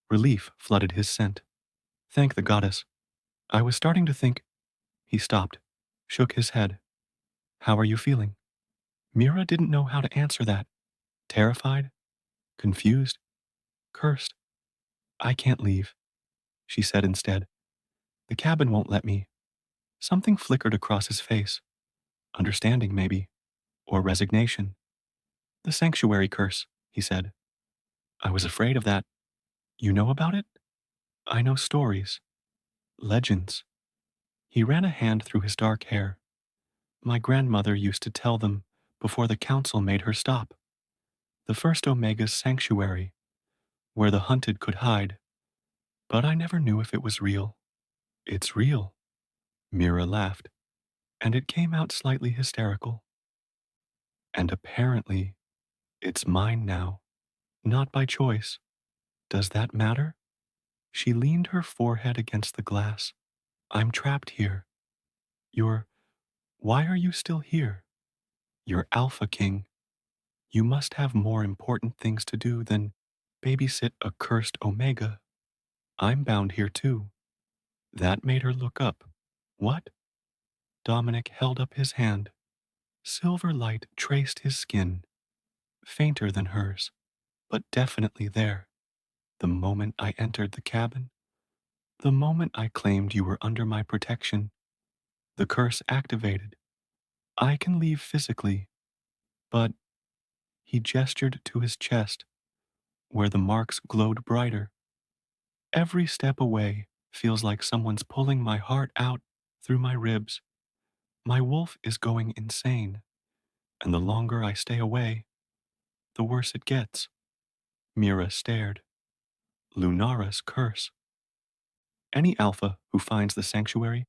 Relief flooded his scent. Thank the goddess. I was starting to think. He stopped, shook his head. How are you feeling? Mira didn't know how to answer that. Terrified? Confused? Cursed? I can't leave, she said instead. The cabin won't let me. Something flickered across his face. Understanding, maybe. Or resignation. The sanctuary curse, he said. I was afraid of that. You know about it? I know stories. Legends. He ran a hand through his dark hair. My grandmother used to tell them before the council made her stop. The first Omega's sanctuary, where the hunted could hide. But I never knew if it was real. It's real. Mira laughed, and it came out slightly hysterical. And apparently, it's mine now, not by choice. Does that matter? She leaned her forehead against the glass. I'm trapped here. Why are you still here? You're Alpha King. You must have more important things to do than babysit a cursed Omega. I'm bound here too. That made her look up. What? Dominic held up his hand. Silver light traced his skin, fainter than hers, but definitely there. The moment I entered the cabin, the moment I claimed you were under my protection, the curse activated. I can leave physically, but he gestured to his chest, where the marks glowed brighter. Every step away feels like someone's pulling my heart out through my ribs. My wolf is going insane, and the longer I stay away, the worse it gets. Mira stared. Lunara's curse. Any alpha who finds the sanctuary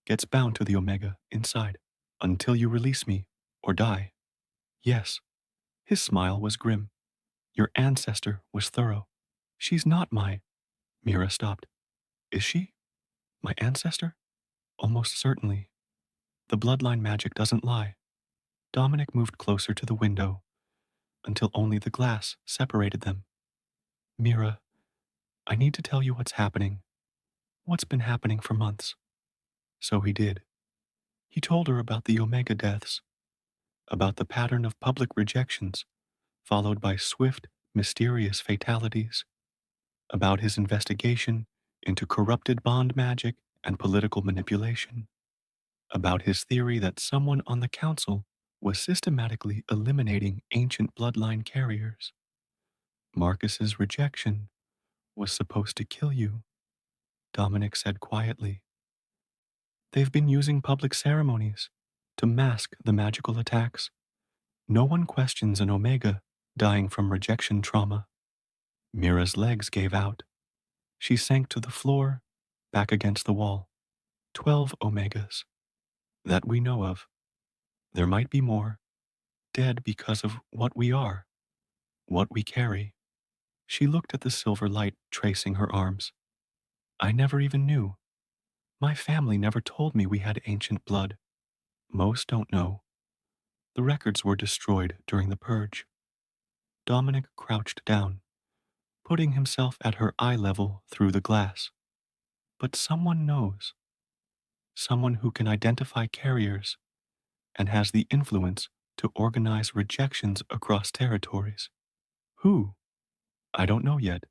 gets bound to the Omega inside until you release me or die. Yes, his smile was grim. Your ancestor was thorough. She's not my. Mira stopped. Is she? My ancestor? Almost certainly. The bloodline magic doesn't lie. Dominic moved closer to the window until only the glass separated them. Mira, I need to tell you what's happening. What's been happening for months. So he did. He told her about the Omega deaths, about the pattern of public rejections, followed by swift, mysterious fatalities, about his investigation into corrupted bond magic and political manipulation, about his theory that someone on the council was systematically eliminating ancient bloodline carriers. Marcus's rejection was supposed to kill you, Dominic said quietly. They've been using public ceremonies to mask the magical attacks. No one questions an Omega dying from rejection trauma. Mira's legs gave out. She sank to the floor, back against the wall. 12 Omegas. That we know of. There might be more. Dead because of what we are. What we carry. She looked at the silver light tracing her arms. I never even knew. My family never told me we had ancient blood. Most don't know. The records were destroyed during the purge. Dominic crouched down, putting himself at her eye level through the glass. But someone knows. Someone who can identify carriers and has the influence to organize rejections across territories. Who? I don't know yet.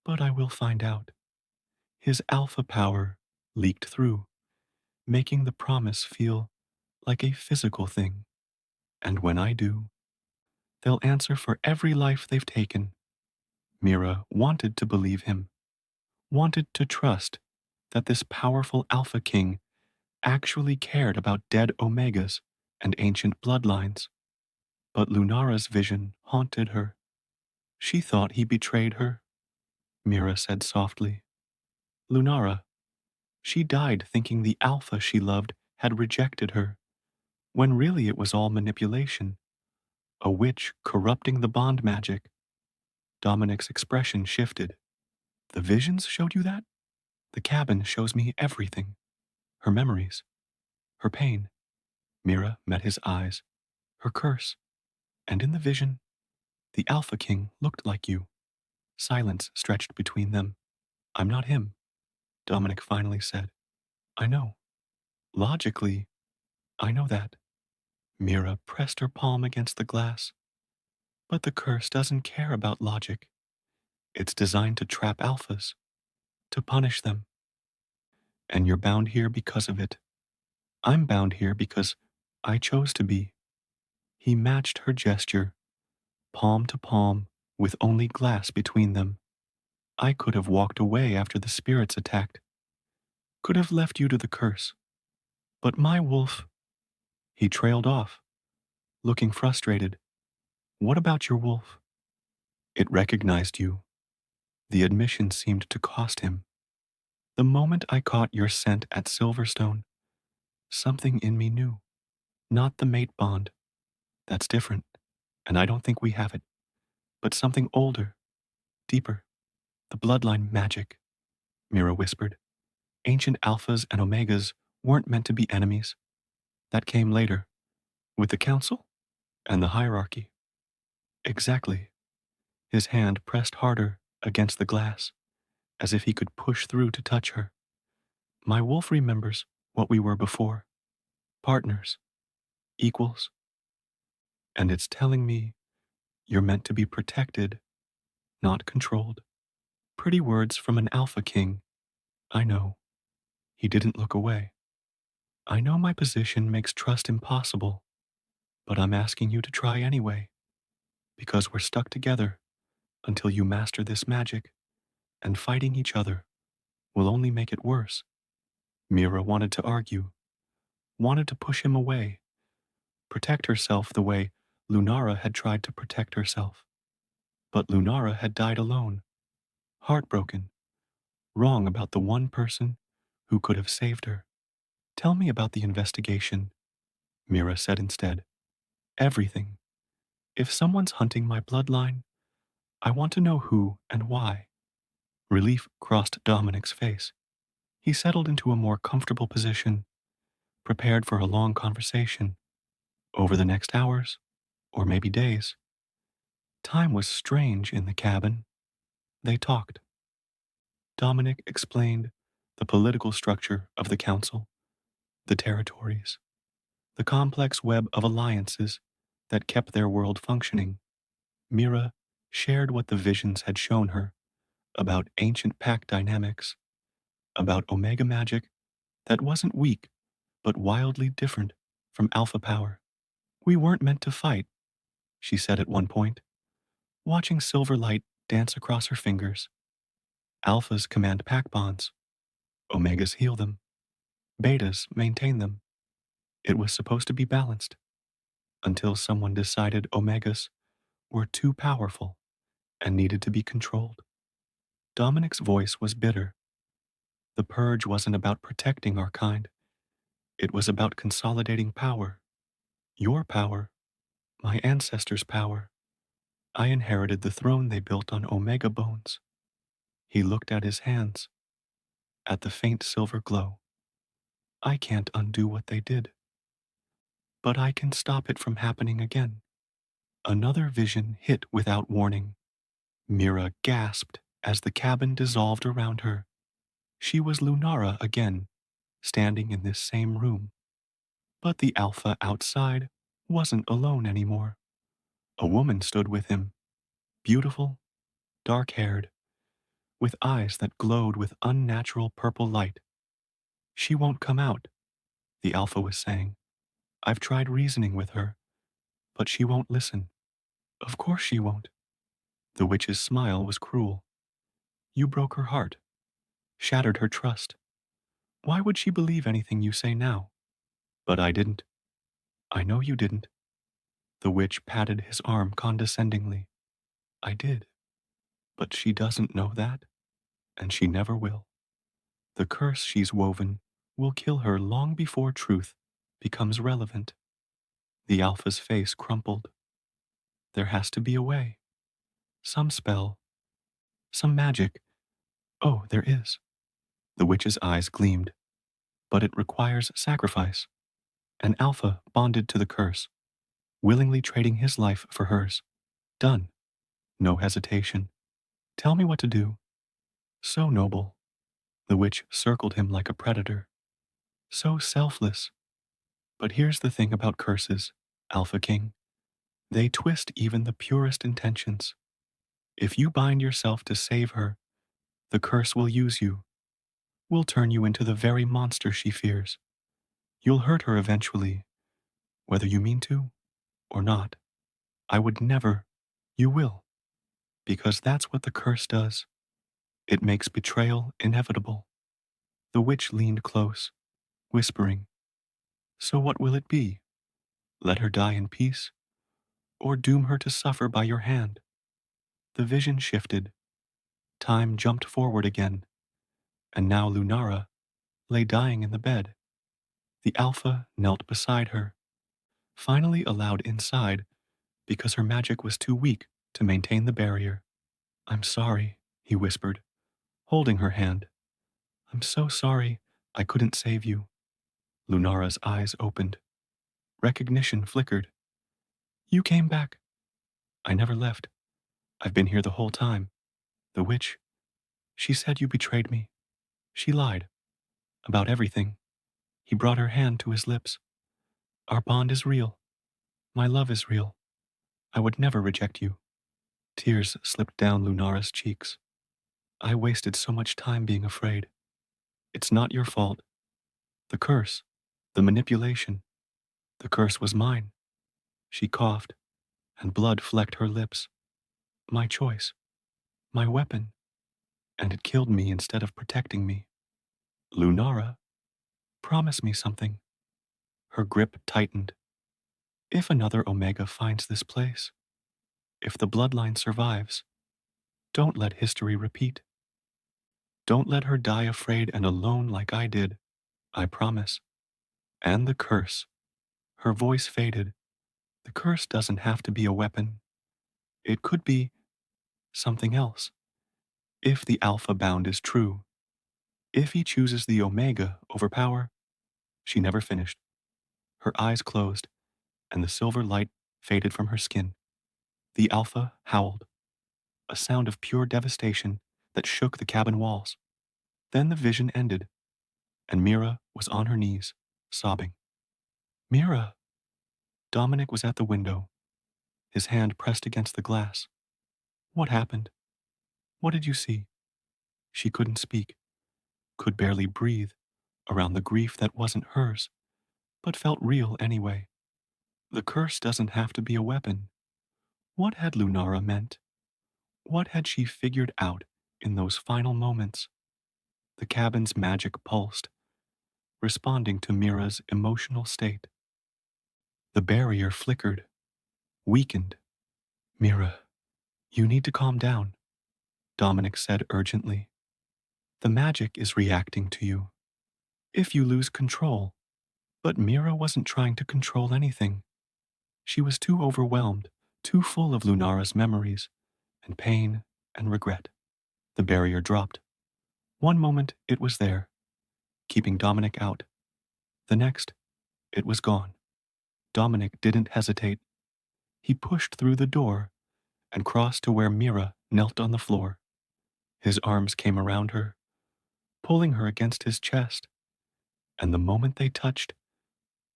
But I will find out. His alpha power leaked through, making the promise feel like a physical thing. And when I do, they'll answer for every life they've taken. Mira wanted to believe him, wanted to trust that this powerful Alpha King actually cared about dead Omegas and ancient bloodlines. But Lunara's vision haunted her. She thought he betrayed her, Mira said softly. Lunara, she died thinking the Alpha she loved had rejected her, when really it was all manipulation, a witch corrupting the bond magic. Dominic's expression shifted. The visions showed you that? The cabin shows me everything. Her memories, her pain. Mira met his eyes, her curse, and in the vision, the Alpha King looked like you. Silence stretched between them. I'm not him, Dominic finally said. I know. Logically, I know that. Mira pressed her palm against the glass. But the curse doesn't care about logic. It's designed to trap alphas, to punish them. And you're bound here because of it. I'm bound here because I chose to be. He matched her gesture, palm to palm, with only glass between them. I could have walked away after the spirits attacked, could have left you to the curse. But my wolf, he trailed off, looking frustrated. What about your wolf? It recognized you. The admission seemed to cost him. The moment I caught your scent at Silverstone, something in me knew. Not the mate bond. That's different, and I don't think we have it. But something older, deeper. The bloodline magic, Mira whispered. Ancient alphas and omegas weren't meant to be enemies. That came later, with the council and the hierarchy. Exactly. His hand pressed harder against the glass, as if he could push through to touch her. My wolf remembers what we were before. Partners, equals. And it's telling me you're meant to be protected, not controlled. Pretty words from an alpha king. I know. He didn't look away. I know my position makes trust impossible, but I'm asking you to try anyway, because we're stuck together until you master this magic, and fighting each other will only make it worse. Mira wanted to argue, wanted to push him away, protect herself the way Lunara had tried to protect herself. But Lunara had died alone, heartbroken, wrong about the one person who could have saved her. Tell me about the investigation, Mira said instead. Everything. If someone's hunting my bloodline, I want to know who and why. Relief crossed Dominic's face. He settled into a more comfortable position, prepared for a long conversation. Over the next hours, or maybe days. Time was strange in the cabin. They talked. Dominic explained the political structure of the council, the territories, the complex web of alliances that kept their world functioning. Mira shared what the visions had shown her about ancient pack dynamics, about Omega magic that wasn't weak, but wildly different from Alpha power. We weren't meant to fight, she said at one point, watching silver light dance across her fingers. Alphas command pack bonds. Omegas heal them. Betas maintain them. It was supposed to be balanced until someone decided Omegas were too powerful and needed to be controlled. Dominic's voice was bitter. The purge wasn't about protecting our kind. It was about consolidating power. Your power, my ancestors' power. I inherited the throne they built on Omega bones. He looked at his hands, at the faint silver glow. I can't undo what they did, but I can stop it from happening again. Another vision hit without warning. Mira gasped as the cabin dissolved around her. She was Lunara again, standing in this same room. But the Alpha outside wasn't alone anymore. A woman stood with him, beautiful, dark-haired, with eyes that glowed with unnatural purple light. She won't come out, the Alpha was saying. I've tried reasoning with her, but she won't listen. Of course she won't. The witch's smile was cruel. You broke her heart, shattered her trust. Why would she believe anything you say now? But I didn't. I know you didn't. The witch patted his arm condescendingly. I did, but she doesn't know that, and she never will. The curse she's woven will kill her long before truth becomes relevant. The Alpha's face crumpled. There has to be a way. Some spell. Some magic. Oh, there is. The witch's eyes gleamed. But it requires sacrifice. An Alpha bonded to the curse, willingly trading his life for hers. Done. No hesitation. Tell me what to do. So noble. The witch circled him like a predator. So selfless. But here's the thing about curses, Alpha King. They twist even the purest intentions. If you bind yourself to save her, the curse will use you, will turn you into the very monster she fears. You'll hurt her eventually, whether you mean to or not. I would never. You will, because that's what the curse does. It makes betrayal inevitable. The witch leaned close, whispering, So what will it be? Let her die in peace, or doom her to suffer by your hand? The vision shifted. Time jumped forward again, and now Lunara lay dying in the bed. The Alpha knelt beside her, finally allowed inside because her magic was too weak to maintain the barrier. I'm sorry, he whispered, holding her hand. I'm so sorry I couldn't save you. Lunara's eyes opened. Recognition flickered. You came back. I never left. I've been here the whole time. The witch, she said you betrayed me. She lied. About everything. He brought her hand to his lips. Our bond is real. My love is real. I would never reject you. Tears slipped down Lunara's cheeks. I wasted so much time being afraid. It's not your fault. The curse, the manipulation. The curse was mine. She coughed, and blood flecked her lips. My choice. My weapon. And it killed me instead of protecting me. Lunara, promise me something. Her grip tightened. If another Omega finds this place, if the bloodline survives, don't let history repeat. Don't let her die afraid and alone like I did. I promise. And the curse. Her voice faded. The curse doesn't have to be a weapon. It could be something else. If the Alpha bound is true, if he chooses the Omega over power, she never finished. Her eyes closed, and the silver light faded from her skin. The Alpha howled, a sound of pure devastation that shook the cabin walls. Then the vision ended, and Mira was on her knees, sobbing. Mira! Dominic was at the window, his hand pressed against the glass. What happened? What did you see? She couldn't speak, could barely breathe around the grief that wasn't hers, but felt real anyway. The curse doesn't have to be a weapon. What had Lunara meant? What had she figured out in those final moments? The cabin's magic pulsed, responding to Mira's emotional state. The barrier flickered, weakened. Mira, you need to calm down, Dominic said urgently. The magic is reacting to you. If you lose control. But Mira wasn't trying to control anything. She was too overwhelmed, too full of Lunara's memories, and pain and regret. The barrier dropped. One moment it was there, keeping Dominic out. The next, it was gone. Dominic didn't hesitate. He pushed through the door and crossed to where Mira knelt on the floor. His arms came around her, pulling her against his chest, and the moment they touched,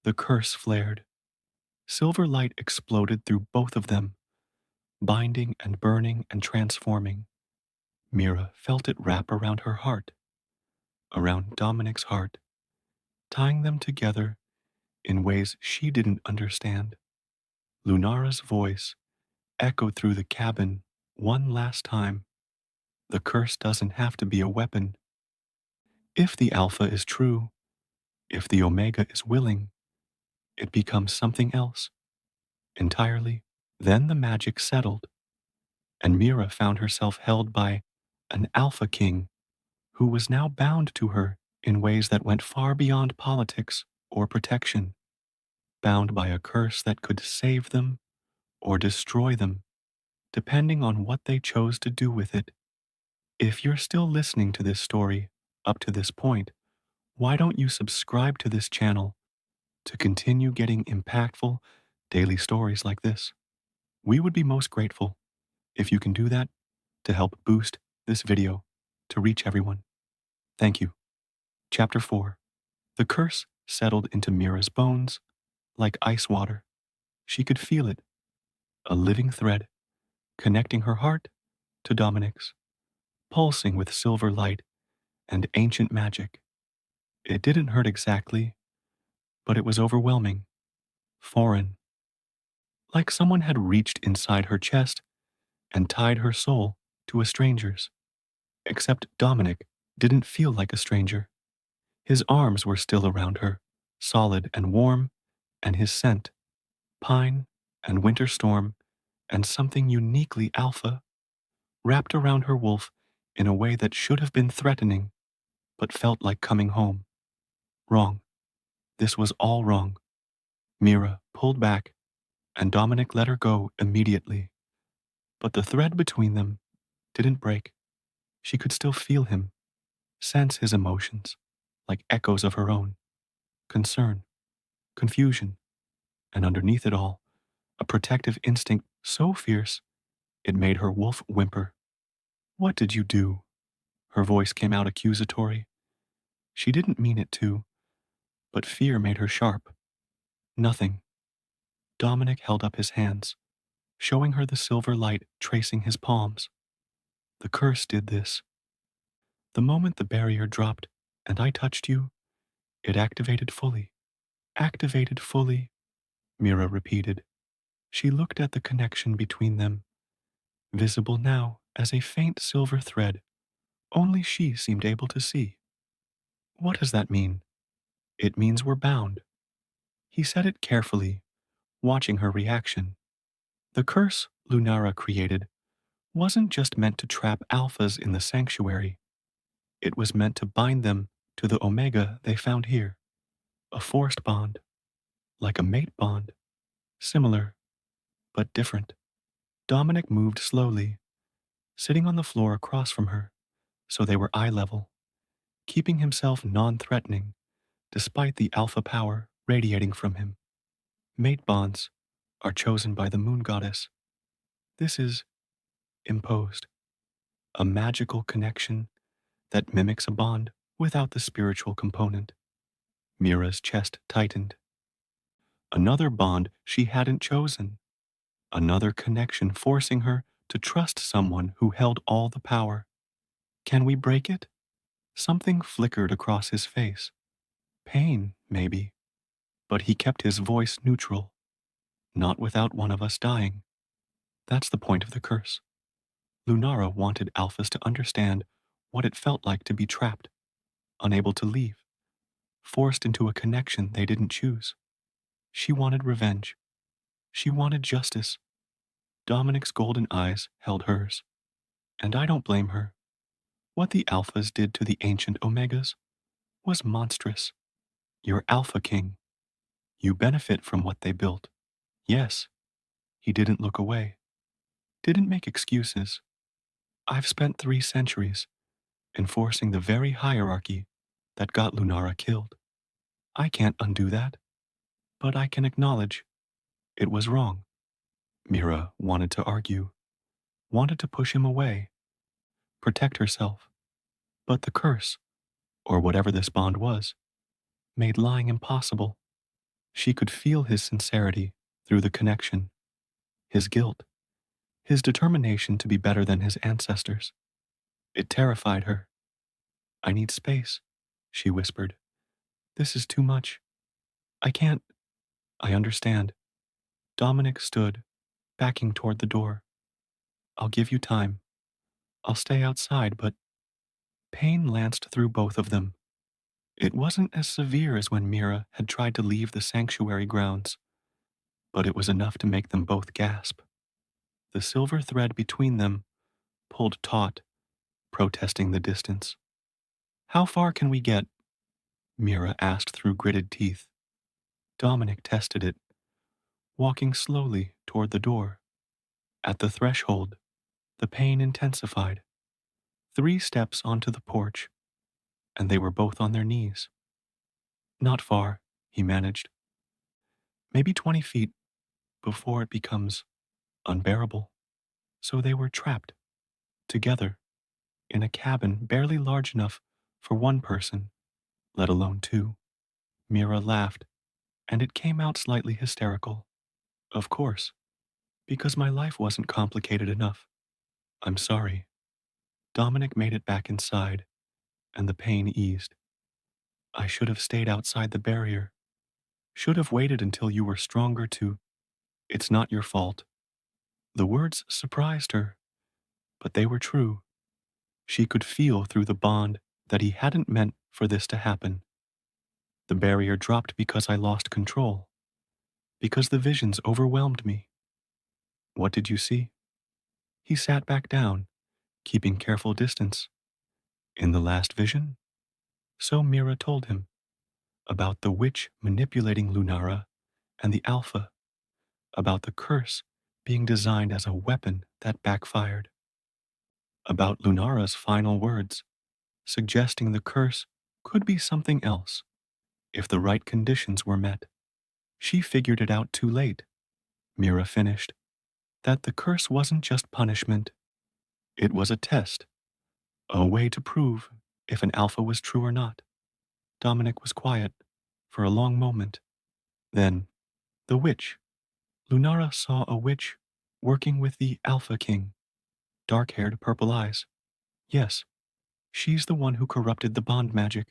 the curse flared. Silver light exploded through both of them, binding and burning and transforming. Mira felt it wrap around her heart, around Dominic's heart, tying them together in ways she didn't understand. Lunara's voice echoed through the cabin one last time. The curse doesn't have to be a weapon. If the Alpha is true, if the Omega is willing, it becomes something else. entirely. Then the magic settled, and Mira found herself held by an Alpha King who was now bound to her in ways that went far beyond politics or protection, bound by a curse that could save them or destroy them, depending on what they chose to do with it. If you're still listening to this story up to this point, why don't you subscribe to this channel to continue getting impactful daily stories like this? We would be most grateful if you can do that to help boost this video to reach everyone. Thank you. Chapter 4. The curse settled into Mira's bones like ice water. She could feel it, a living thread, connecting her heart to Dominic's, pulsing with silver light and ancient magic. It didn't hurt exactly, but it was overwhelming, foreign, like someone had reached inside her chest and tied her soul to a stranger's. Except Dominic didn't feel like a stranger. His arms were still around her, solid and warm, and his scent, pine and winter storm, and something uniquely alpha, wrapped around her wolf in a way that should have been threatening, but felt like coming home. Wrong. This was all wrong. Mira pulled back, and Dominic let her go immediately. But the thread between them didn't break. She could still feel him, sense his emotions, like echoes of her own: concern, confusion, and underneath it all, a protective instinct so fierce it made her wolf whimper. What did you do? Her voice came out accusatory. She didn't mean it to, but fear made her sharp. Nothing. Dominic held up his hands, showing her the silver light tracing his palms. The curse did this. The moment the barrier dropped and I touched you, it activated fully. Activated fully, Mira repeated. She looked at the connection between them, visible now as a faint silver thread only she seemed able to see. What does that mean? It means we're bound. He said it carefully, watching her reaction. The curse Lunara created wasn't just meant to trap alphas in the sanctuary. It was meant to bind them to the Omega they found here. A forced bond, like a mate bond, similar, but different. Dominic moved slowly, sitting on the floor across from her, so they were eye level, keeping himself non-threatening despite the alpha power radiating from him. Mate bonds are chosen by the moon goddess. This is imposed, a magical connection that mimics a bond without the spiritual component. Mira's chest tightened. Another bond she hadn't chosen. Another connection forcing her to trust someone who held all the power. Can we break it? Something flickered across his face. Pain, maybe. But he kept his voice neutral. Not without one of us dying. That's the point of the curse. Lunara wanted alphas to understand what it felt like to be trapped, unable to leave, forced into a connection they didn't choose. She wanted revenge. She wanted justice. Dominic's golden eyes held hers. And I don't blame her. What the alphas did to the ancient omegas was monstrous. You're Alpha King. You benefit from what they built. Yes, he didn't look away, didn't make excuses. I've spent 3 centuries enforcing the very hierarchy that got Lunara killed. I can't undo that, but I can acknowledge it was wrong. Mira wanted to argue, wanted to push him away, protect herself, but the curse, or whatever this bond was, made lying impossible. She could feel his sincerity through the connection, his guilt, his determination to be better than his ancestors. It terrified her. I need space, she whispered. This is too much. I can't. I understand. Dominic stood, backing toward the door. I'll give you time. I'll stay outside, but pain lanced through both of them. It wasn't as severe as when Mira had tried to leave the sanctuary grounds, but it was enough to make them both gasp. The silver thread between them pulled taut, protesting the distance. How far can we get? Mira asked through gritted teeth. Dominic tested it, walking slowly toward the door. At the threshold, the pain intensified. 3 steps onto the porch, and they were both on their knees. Not far, he managed. Maybe 20 feet before it becomes unbearable. So they were trapped, together, in a cabin barely large enough for one person, let alone 2. Mira laughed, and it came out slightly hysterical. Of course, because my life wasn't complicated enough. I'm sorry. Dominic made it back inside, and the pain eased. I should have stayed outside the barrier. Should have waited until you were stronger to. It's not your fault. The words surprised her, but they were true. She could feel through the bond that he hadn't meant for this to happen. The barrier dropped because I lost control, because the visions overwhelmed me. What did you see? He sat back down, keeping careful distance. In the last vision? So Mira told him about the witch manipulating Lunara and the Alpha, about the curse being designed as a weapon that backfired, about Lunara's final words, suggesting the curse could be something else if the right conditions were met. She figured it out too late, Mira finished, that the curse wasn't just punishment. It was a test, a way to prove if an alpha was true or not. Dominic was quiet for a long moment. Then, the witch. Lunara saw a witch working with the Alpha King, dark-haired, purple eyes. Yes, she's the one who corrupted the bond magic,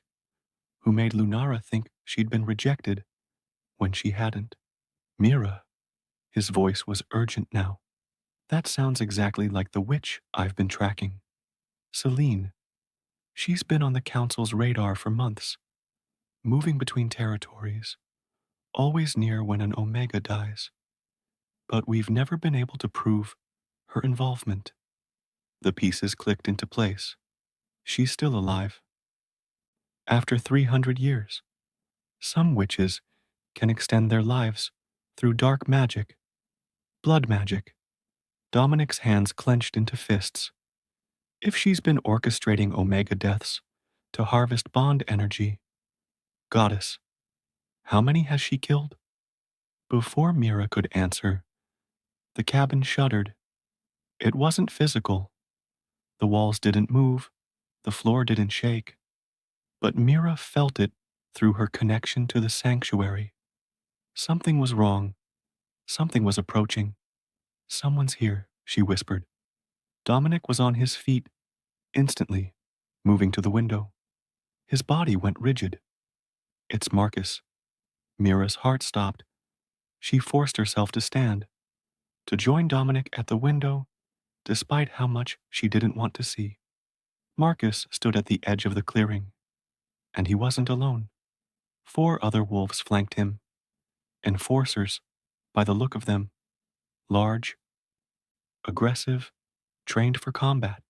who made Lunara think she'd been rejected when she hadn't. Mira. His voice was urgent now. That sounds exactly like the witch I've been tracking. Celine. She's been on the Council's radar for months, moving between territories, always near when an Omega dies. But we've never been able to prove her involvement. The pieces clicked into place. She's still alive. After 300 years, some witches can extend their lives through dark magic, blood magic. Dominic's hands clenched into fists. If she's been orchestrating Omega deaths to harvest bond energy, goddess, how many has she killed? Before Mira could answer, the cabin shuddered. It wasn't physical. The walls didn't move, the floor didn't shake. But Mira felt it through her connection to the sanctuary. Something was wrong. Something was approaching. Someone's here, she whispered. Dominic was on his feet, instantly, moving to the window. His body went rigid. It's Marcus. Mira's heart stopped. She forced herself to stand, to join Dominic at the window, despite how much she didn't want to see. Marcus stood at the edge of the clearing, and he wasn't alone. 4 other wolves flanked him, enforcers, by the look of them, large, aggressive, trained for combat.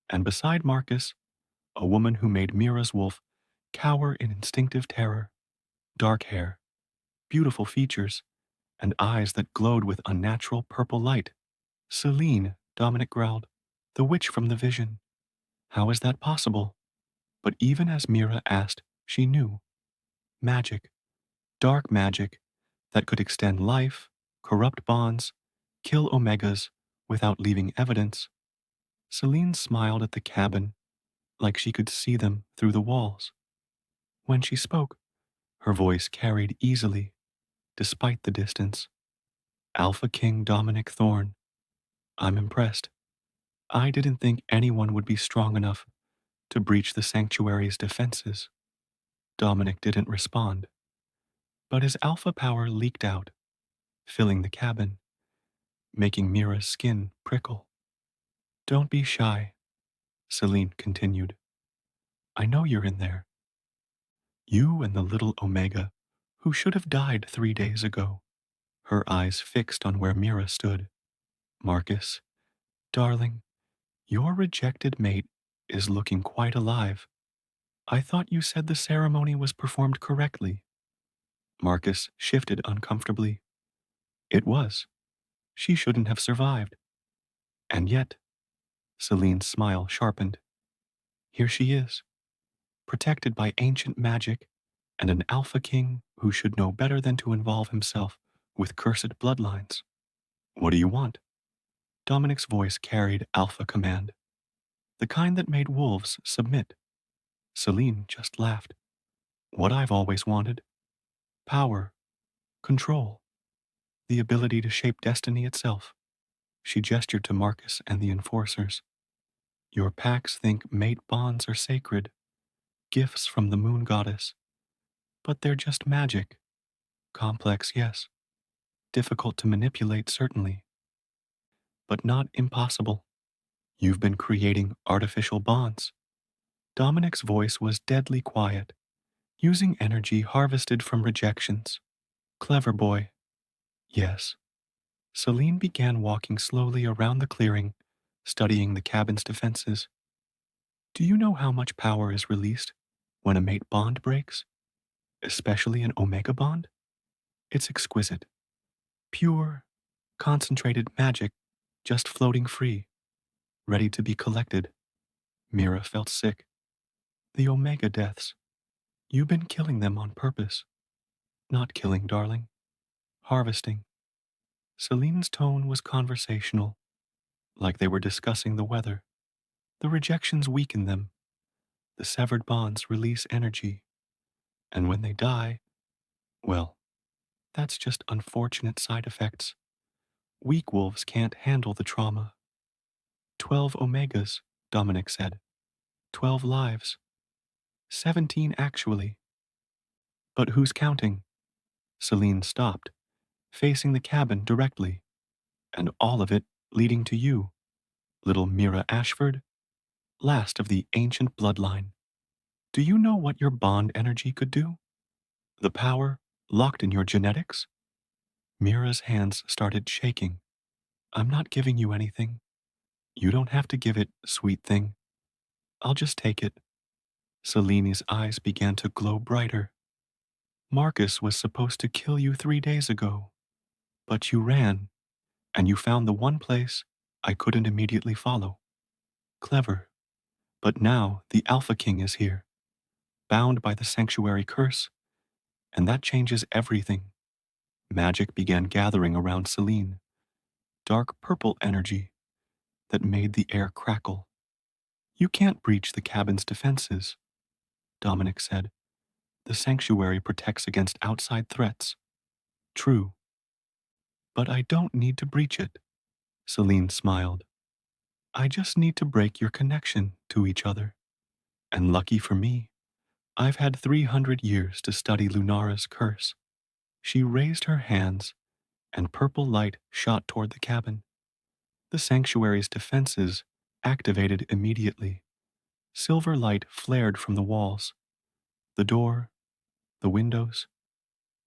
And beside Marcus, a woman who made Mira's wolf cower in instinctive terror. Dark hair, beautiful features, and eyes that glowed with unnatural purple light. Celine, Dominic growled, the witch from the vision. How is that possible? But even as Mira asked, she knew. Magic, dark magic, that could extend life, corrupt bonds, kill Omegas without leaving evidence. Celine smiled at the cabin, like she could see them through the walls. When she spoke, her voice carried easily, despite the distance. Alpha King Dominic Thorne. I'm impressed. I didn't think anyone would be strong enough to breach the sanctuary's defenses. Dominic didn't respond, but his alpha power leaked out, filling the cabin, making Mira's skin prickle. Don't be shy, Celine continued. I know you're in there. You and the little Omega, who should have died 3 days ago. her eyes fixed on where Mira stood. Marcus, darling, your rejected mate is looking quite alive. I thought you said the ceremony was performed correctly. Marcus shifted uncomfortably. It was. She shouldn't have survived. And yet, Celine's smile sharpened. Here she is, protected by ancient magic and an Alpha King who should know better than to involve himself with cursed bloodlines. What do you want? Dominic's voice carried Alpha command, the kind that made wolves submit. Celine just laughed. What I've always wanted. Power, control, the ability to shape destiny itself. She gestured to Marcus and the enforcers. Your packs think mate bonds are sacred, gifts from the moon goddess. But they're just magic. Complex, yes. Difficult to manipulate, certainly. But not impossible. You've been creating artificial bonds. Dominic's voice was deadly quiet, using energy harvested from rejections. Clever boy. Yes. Celine began walking slowly around the clearing, studying the cabin's defenses. Do you know how much power is released when a mate bond breaks? Especially an omega bond? It's exquisite. Pure, concentrated magic just floating free, ready to be collected. Mira felt sick. The omega deaths. You've been killing them on purpose. Not killing, darling. Harvesting. Celine's tone was conversational, like they were discussing the weather. The rejections weaken them. The severed bonds release energy. And when they die, well, that's just unfortunate side effects. Weak wolves can't handle the trauma. 12 omegas, Dominic said. 12 lives. 17 actually. But who's counting? Celine stopped, facing the cabin directly, and all of it leading to you, little Mira Ashford, last of the ancient bloodline. Do you know what your bond energy could do? The power locked in your genetics? Mira's hands started shaking. I'm not giving you anything. You don't have to give it, sweet thing. I'll just take it. Celine's eyes began to glow brighter. Marcus was supposed to kill you 3 days ago, but you ran, and you found the one place I couldn't immediately follow. Clever. But now the Alpha King is here, bound by the sanctuary curse, and that changes everything. Magic began gathering around Celine, dark purple energy that made the air crackle. You can't breach the cabin's defenses, Dominic said. The sanctuary protects against outside threats. True. But I don't need to breach it, Celine smiled. I just need to break your connection to each other. And lucky for me, I've had 300 years to study Lunara's curse. She raised her hands, and purple light shot toward the cabin. The sanctuary's defenses activated immediately. Silver light flared from the walls, the door, the windows.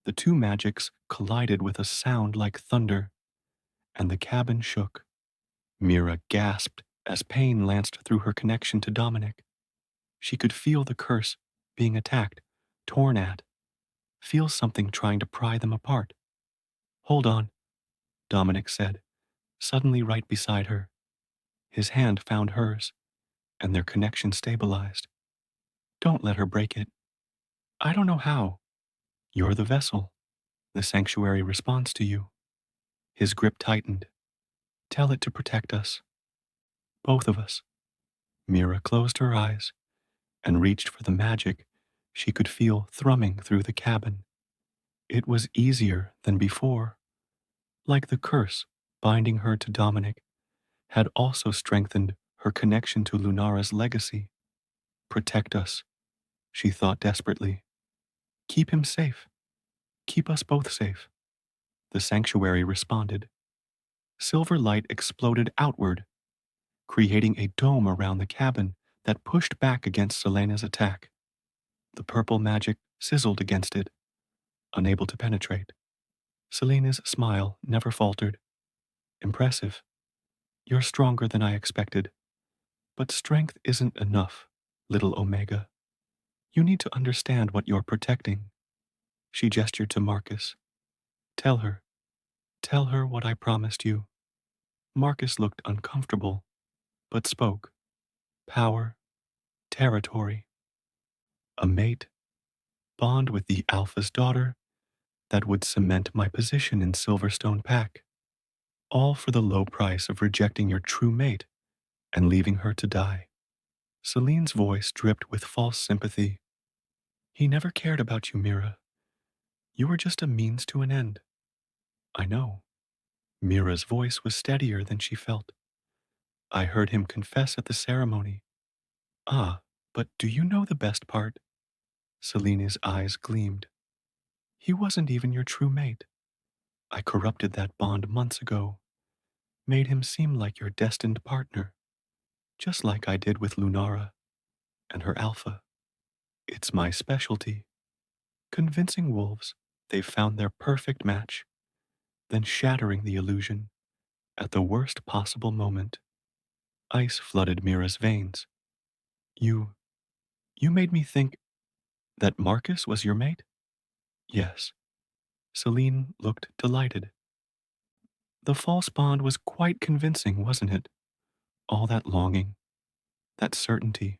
The two magics collided with a sound like thunder, and the cabin shook. Mira gasped as pain lanced through her connection to Dominic. She could feel the curse being attacked, torn at, feel something trying to pry them apart. Hold on, Dominic said, suddenly right beside her. His hand found hers, and their connection stabilized. Don't let her break it. I don't know how. You're the vessel. The sanctuary responds to you. His grip tightened. Tell it to protect us. Both of us. Mira closed her eyes and reached for the magic she could feel thrumming through the cabin. It was easier than before. Like the curse binding her to Dominic had also strengthened her connection to Lunara's legacy. Protect us, she thought desperately. Keep him safe. Keep us both safe. The sanctuary responded. Silver light exploded outward, creating a dome around the cabin that pushed back against Selena's attack. The purple magic sizzled against it, unable to penetrate. Selena's smile never faltered. Impressive. You're stronger than I expected. But strength isn't enough, little Omega. You need to understand what you're protecting. She gestured to Marcus. Tell her. Tell her what I promised you. Marcus looked uncomfortable, but spoke. Power, territory, a mate, bond with the Alpha's daughter that would cement my position in Silverstone Pack, all for the low price of rejecting your true mate and leaving her to die. Celine's voice dripped with false sympathy. He never cared about you, Mira. You were just a means to an end. I know. Mira's voice was steadier than she felt. I heard him confess at the ceremony. Ah, but do you know the best part? Selena's eyes gleamed. He wasn't even your true mate. I corrupted that bond months ago, made him seem like your destined partner, just like I did with Lunara and her alpha. It's my specialty, convincing wolves they've found their perfect match, then shattering the illusion at the worst possible moment. Ice flooded Mira's veins. You, you made me think that Marcus was your mate? Yes. Celine looked delighted. The false bond was quite convincing, wasn't it? All that longing, that certainty.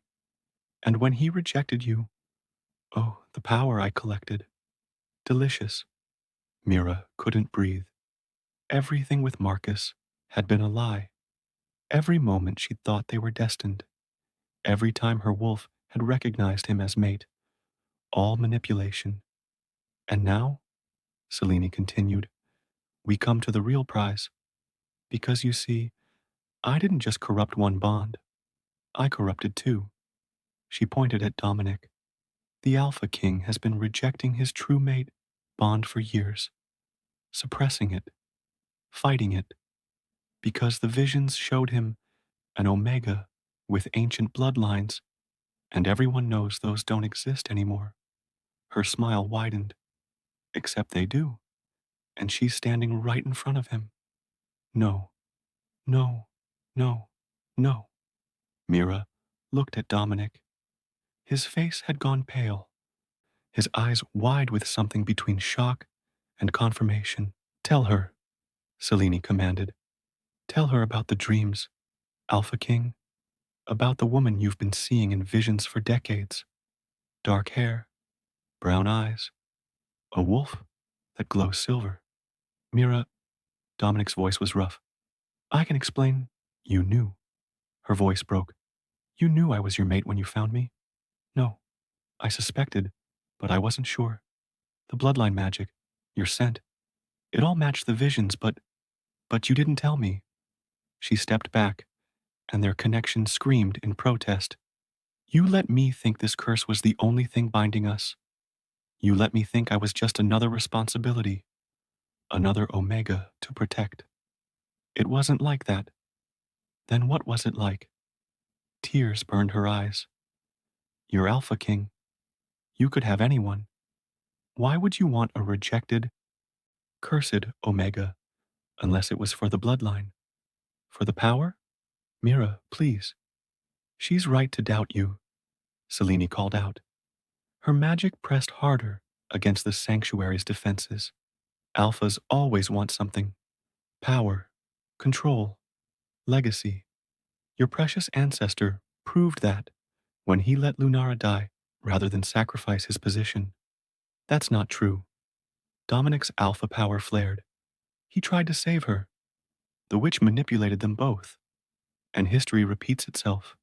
And when he rejected you, oh, the power I collected. Delicious. Mira couldn't breathe. Everything with Marcus had been a lie. Every moment she'd thought they were destined. Every time her wolf had recognized him as mate. All manipulation. And now, Selene continued, we come to the real prize. Because you see, I didn't just corrupt one bond. I corrupted two. She pointed at Dominic. The Alpha King has been rejecting his true mate bond for years, suppressing it, fighting it, because the visions showed him an Omega with ancient bloodlines, and everyone knows those don't exist anymore. Her smile widened. Except they do, and she's standing right in front of him. No, no, no, no. Mira looked at Dominic. His face had gone pale, his eyes wide with something between shock and confirmation. Tell her, Selene commanded. Tell her about the dreams, Alpha King, about the woman you've been seeing in visions for decades. Dark hair, brown eyes, a wolf that glows silver. Mira, Dominic's voice was rough. I can explain. You knew. Her voice broke. You knew I was your mate when you found me? No, I suspected, but I wasn't sure. The bloodline magic, your scent, it all matched the visions, but you didn't tell me. She stepped back, and their connection screamed in protest. You let me think this curse was the only thing binding us. You let me think I was just another responsibility, another Omega to protect. It wasn't like that. Then what was it like? Tears burned her eyes. You're Alpha King. You could have anyone. Why would you want a rejected, cursed Omega, unless it was for the bloodline? For the power? Mira, please. She's right to doubt you, Selene called out. Her magic pressed harder against the sanctuary's defenses. Alphas always want something. Power, control, legacy. Your precious ancestor proved that when he let Lunara die rather than sacrifice his position. That's not true. Dominic's alpha power flared. He tried to save her. The witch manipulated them both. And history repeats itself.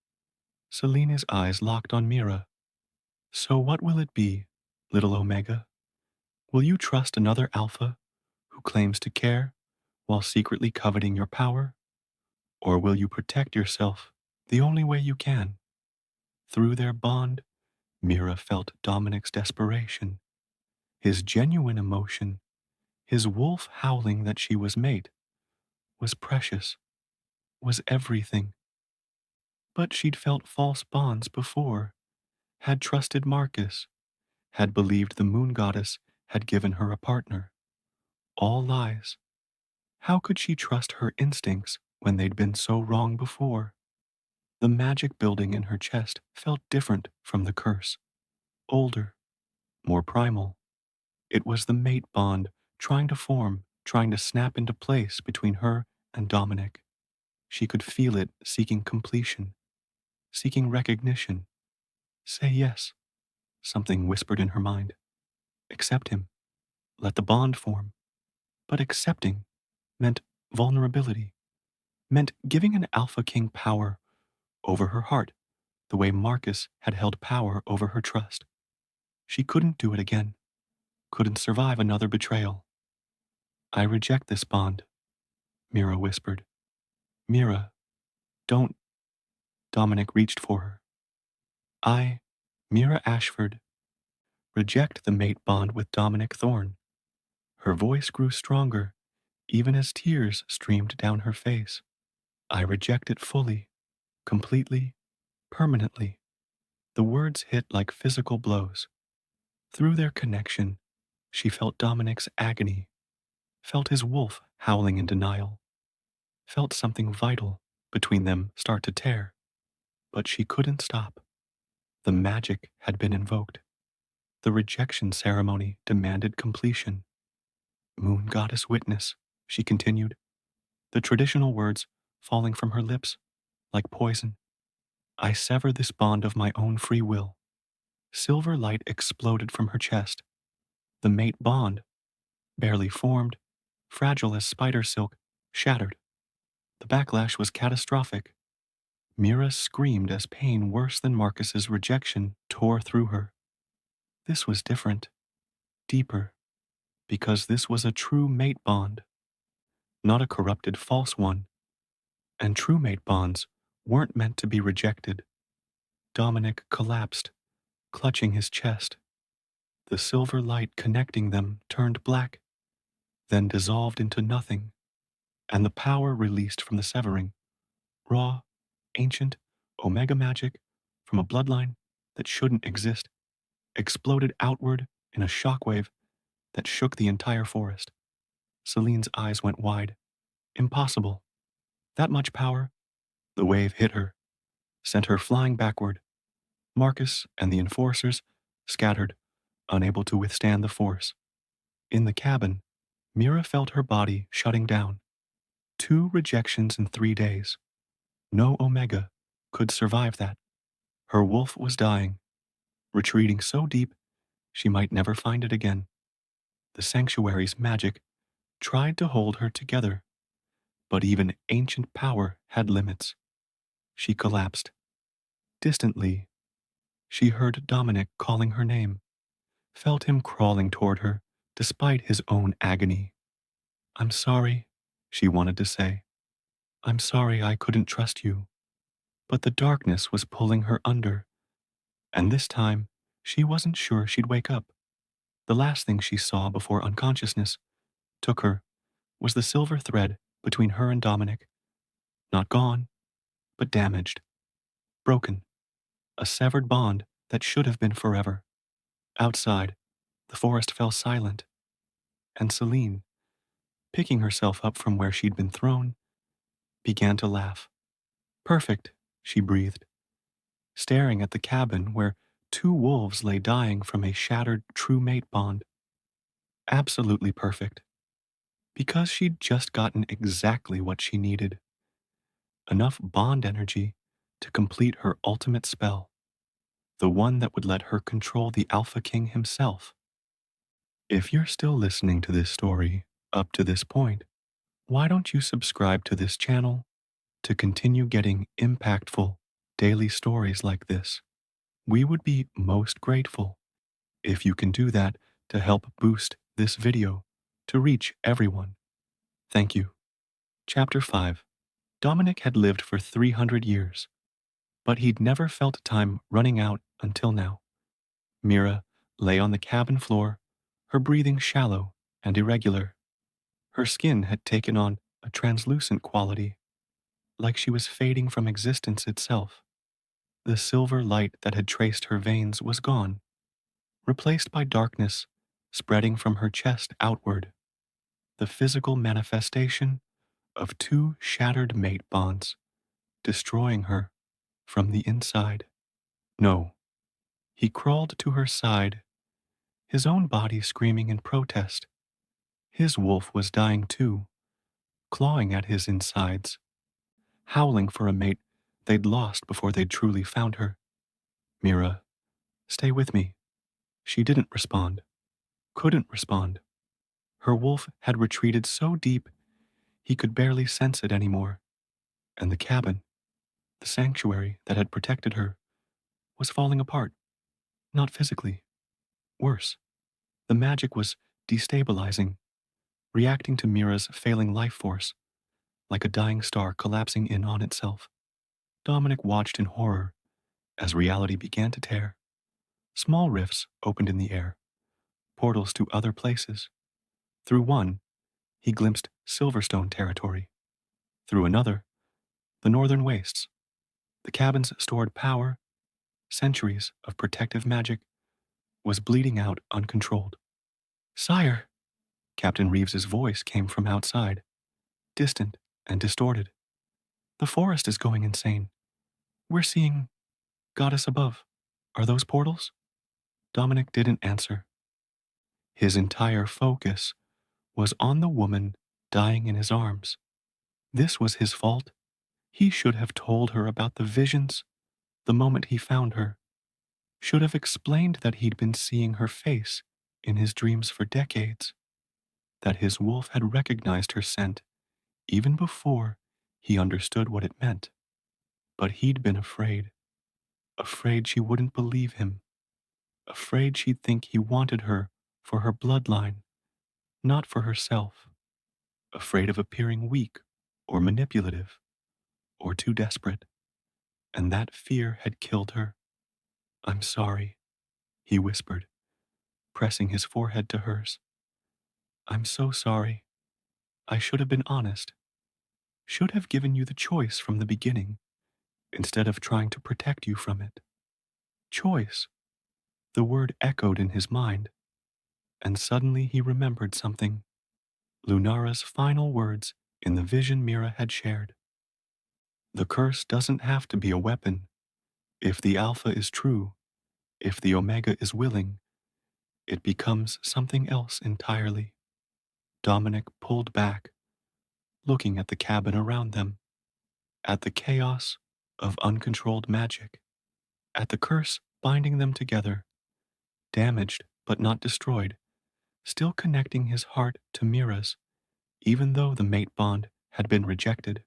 Selena's eyes locked on Mira. So what will it be, little Omega? Will you trust another alpha who claims to care while secretly coveting your power? Or will you protect yourself the only way you can? Through their bond, Mira felt Dominic's desperation, his genuine emotion, his wolf howling that she was mate, was precious, was everything. But she'd felt false bonds before, had trusted Marcus, had believed the moon goddess had given her a partner. all lies. How could she trust her instincts when they'd been so wrong before? The magic building in her chest felt different from the curse, older, more primal. It was the mate bond trying to form, trying to snap into place between her and Dominic. She could feel it seeking completion, seeking recognition. Say yes, something whispered in her mind. Accept him. Let the bond form. But accepting meant vulnerability, meant giving an Alpha King power over her heart the way Marcus had held power over her trust. She couldn't do it again, couldn't survive another betrayal. I reject this bond, Mira whispered. Mira, don't. Dominic reached for her. I, Mira Ashford, reject the mate bond with Dominic Thorne. Her voice grew stronger, even as tears streamed down her face. I reject it fully, completely, permanently. The words hit like physical blows. Through their connection, she felt Dominic's agony, felt his wolf howling in denial, felt something vital between them start to tear. But she couldn't stop. The magic had been invoked. The rejection ceremony demanded completion. Moon goddess witness, she continued, the traditional words falling from her lips like poison. I sever this bond of my own free will. Silver light exploded from her chest. The mate bond, barely formed, fragile as spider silk, shattered. The backlash was catastrophic. Mira screamed as pain worse than Marcus's rejection tore through her. This was different, deeper, because this was a true mate bond, not a corrupted false one. And true mate bonds weren't meant to be rejected. Dominic collapsed, clutching his chest. The silver light connecting them turned black, then dissolved into nothing, and the power released from the severing, raw, ancient, omega magic from a bloodline that shouldn't exist, exploded outward in a shockwave that shook the entire forest. Celine's eyes went wide. Impossible. That much power? The wave hit her, sent her flying backward. Marcus and the enforcers scattered, unable to withstand the force. In the cabin, Mira felt her body shutting down. 2 rejections in 3 days. No Omega could survive that. Her wolf was dying, retreating so deep she might never find it again. The sanctuary's magic tried to hold her together, but even ancient power had limits. She collapsed. Distantly, she heard Dominic calling her name, felt him crawling toward her despite his own agony. I'm sorry, she wanted to say. I'm sorry I couldn't trust you. But the darkness was pulling her under, and this time she wasn't sure she'd wake up. The last thing she saw before unconsciousness took her was the silver thread between her and Dominic. Not gone, but damaged, broken, a severed bond that should have been forever. Outside, the forest fell silent, and Celine, picking herself up from where she'd been thrown, began to laugh. Perfect, she breathed, staring at the cabin where 2 wolves lay dying from a shattered true mate bond. Absolutely perfect. Because she'd just gotten exactly what she needed. Enough bond energy to complete her ultimate spell, the one that would let her control the Alpha King himself. If you're still listening to this story up to this point, why don't you subscribe to this channel to continue getting impactful daily stories like this? We would be most grateful if you can do that to help boost this video to reach everyone. Thank you. Chapter 5. Dominic had lived for 300 years, but he'd never felt time running out until now. Mira lay on the cabin floor, her breathing shallow and irregular. Her skin had taken on a translucent quality, like she was fading from existence itself. The silver light that had traced her veins was gone, replaced by darkness spreading from her chest outward. the physical manifestation of two shattered mate bonds, destroying her from the inside. No, he crawled to her side, his own body screaming in protest. His wolf was dying too, clawing at his insides, howling for a mate they'd lost before they'd truly found her. Mira, stay with me. She didn't respond, couldn't respond. Her wolf had retreated so deep he could barely sense it anymore, and the cabin, the sanctuary that had protected her, was falling apart. Not physically. Worse. The magic was destabilizing, reacting to Mira's failing life force, like a dying star collapsing in on itself. Dominic watched in horror as reality began to tear. Small rifts opened in the air, portals to other places. Through one, he glimpsed Silverstone territory. Through another, the northern wastes. The cabin's stored power, centuries of protective magic, was bleeding out uncontrolled. Sire! Captain Reeves's voice came from outside, distant and distorted. The forest is going insane. We're seeing Goddess above. Are those portals? Dominic didn't answer. His entire focus was on the woman dying in his arms. This was his fault. He should have told her about the visions the moment he found her. Should have explained that he'd been seeing her face in his dreams for decades. That his wolf had recognized her scent even before he understood what it meant. But he'd been afraid. Afraid she wouldn't believe him. Afraid she'd think he wanted her for her bloodline, not for herself. Afraid of appearing weak or manipulative or too desperate. And that fear had killed her. I'm sorry, he whispered, pressing his forehead to hers. I'm so sorry. I should have been honest. Should have given you the choice from the beginning, instead of trying to protect you from it. Choice. The word echoed in his mind, and suddenly he remembered something. Lunara's final words in the vision Mira had shared. The curse doesn't have to be a weapon. If the Alpha is true, if the Omega is willing, it becomes something else entirely. Dominic pulled back, looking at the cabin around them, at the chaos of uncontrolled magic, at the curse binding them together, damaged but not destroyed, still connecting his heart to Mira's, even though the mate bond had been rejected.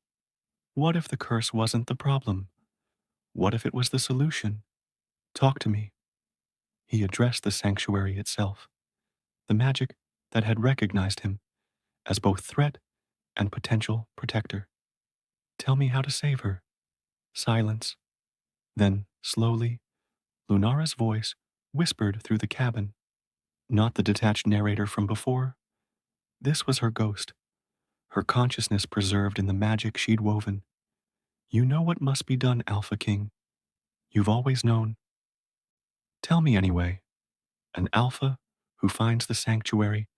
What if the curse wasn't the problem? What if it was the solution? Talk to me. He addressed the sanctuary itself, the magic that had recognized him as both threat and potential protector. Tell me how to save her. Silence. Then, slowly, Lunara's voice whispered through the cabin. Not the detached narrator from before. This was her ghost, her consciousness preserved in the magic she'd woven. You know what must be done, Alpha King. You've always known. Tell me anyway. An Alpha who finds the sanctuary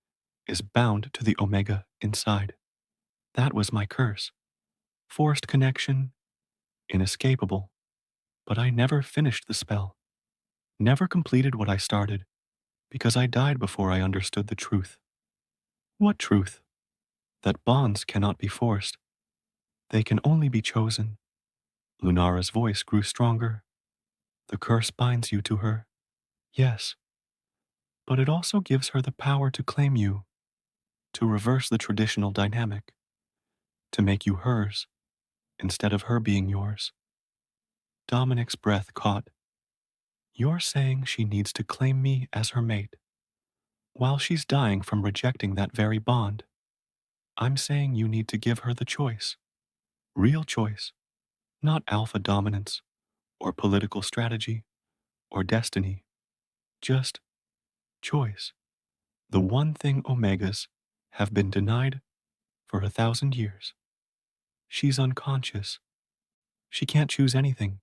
is bound to the Omega inside. That was my curse. Forced connection, inescapable. But I never finished the spell. Never completed what I started, because I died before I understood the truth. What truth? That bonds cannot be forced. They can only be chosen. Lunara's voice grew stronger. The curse binds you to her. Yes. But it also gives her the power to claim you, to reverse the traditional dynamic, to make you hers instead of her being yours. Dominic's breath caught. You're saying she needs to claim me as her mate, while she's dying from rejecting that very bond. I'm saying you need to give her the choice. Real choice. Not alpha dominance, or political strategy, or destiny. Just choice. The one thing Omegas have been denied for 1,000 years. She's unconscious. She can't choose anything.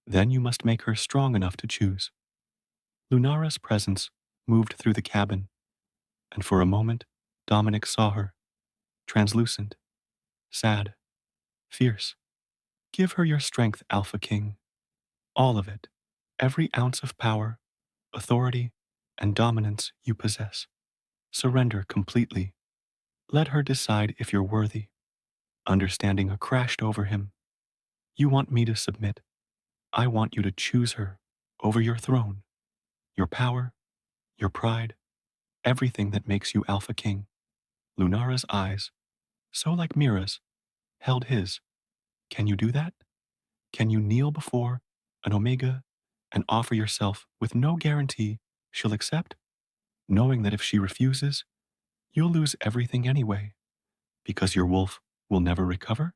Then you must make her strong enough to choose. Lunara's presence moved through the cabin, and for a moment, Dominic saw her, translucent, sad, fierce. Give her your strength, Alpha King. All of it. Every ounce of power, authority, and dominance you possess. Surrender completely. Let her decide if you're worthy. Understanding crashed over him. You want me to submit. I want you to choose her over your throne, your power, your pride, everything that makes you Alpha King. Lunara's eyes, so like Mira's, held his. Can you do that? Can you kneel before an Omega and offer yourself with no guarantee she'll accept, knowing that if she refuses, you'll lose everything anyway, because your wolf will never recover?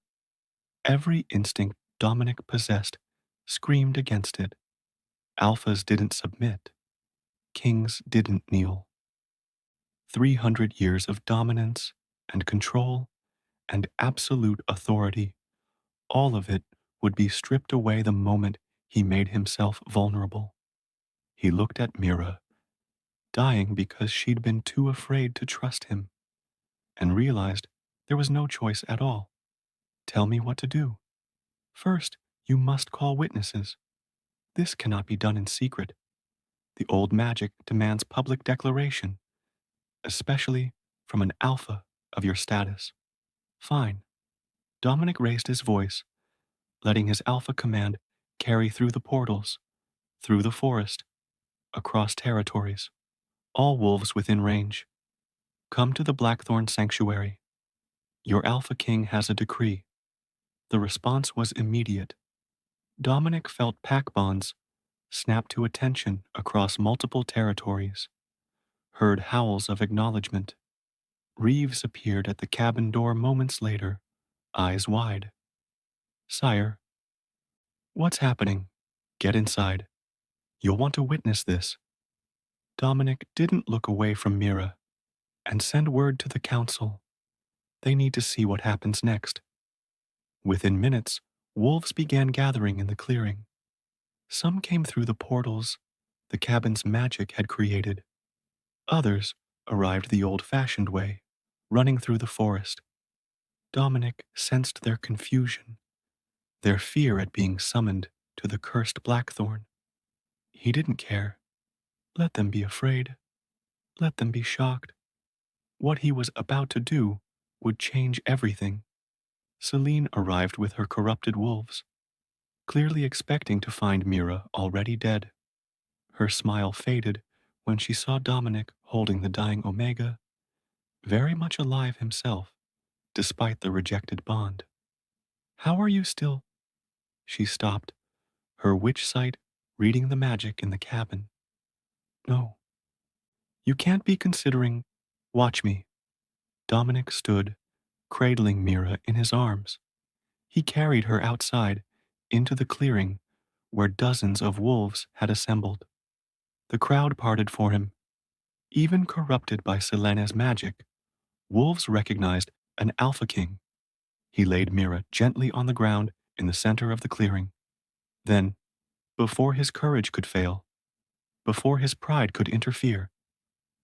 Every instinct Dominic possessed screamed against it. Alphas didn't submit. Kings didn't kneel. 300 years of dominance and control and absolute authority, all of it would be stripped away the moment he made himself vulnerable. He looked at Mira, dying because she'd been too afraid to trust him, and realized there was no choice at all. Tell me what to do. First, you must call witnesses. This cannot be done in secret. The old magic demands public declaration, especially from an alpha of your status. Fine. Dominic raised his voice, letting his alpha command carry through the portals, through the forest, across territories. All wolves within range. Come to the Blackthorn Sanctuary. Your Alpha King has a decree. The response was immediate. Dominic felt pack bonds snap to attention across multiple territories, heard howls of acknowledgement. Reeves appeared at the cabin door moments later, eyes wide. Sire, what's happening? Get inside. You'll want to witness this. Dominic didn't look away from Mira and send word to the council. They need to see what happens next. Within minutes, wolves began gathering in the clearing. Some came through the portals the cabin's magic had created. Others arrived the old-fashioned way, running through the forest. Dominic sensed their confusion, their fear at being summoned to the cursed Blackthorn. He didn't care. Let them be afraid. Let them be shocked. What he was about to do would change everything. Celine arrived with her corrupted wolves, clearly expecting to find Mira already dead. Her smile faded when she saw Dominic holding the dying Omega, very much alive himself, despite the rejected bond. How are you still? She stopped, her witch sight reading the magic in the cabin. No. You can't be considering. Watch me. Dominic stood, cradling Mira in his arms. He carried her outside, into the clearing, where dozens of wolves had assembled. The crowd parted for him. Even corrupted by Selena's magic, wolves recognized an Alpha King. He laid Mira gently on the ground in the center of the clearing. Then, before his courage could fail, before his pride could interfere,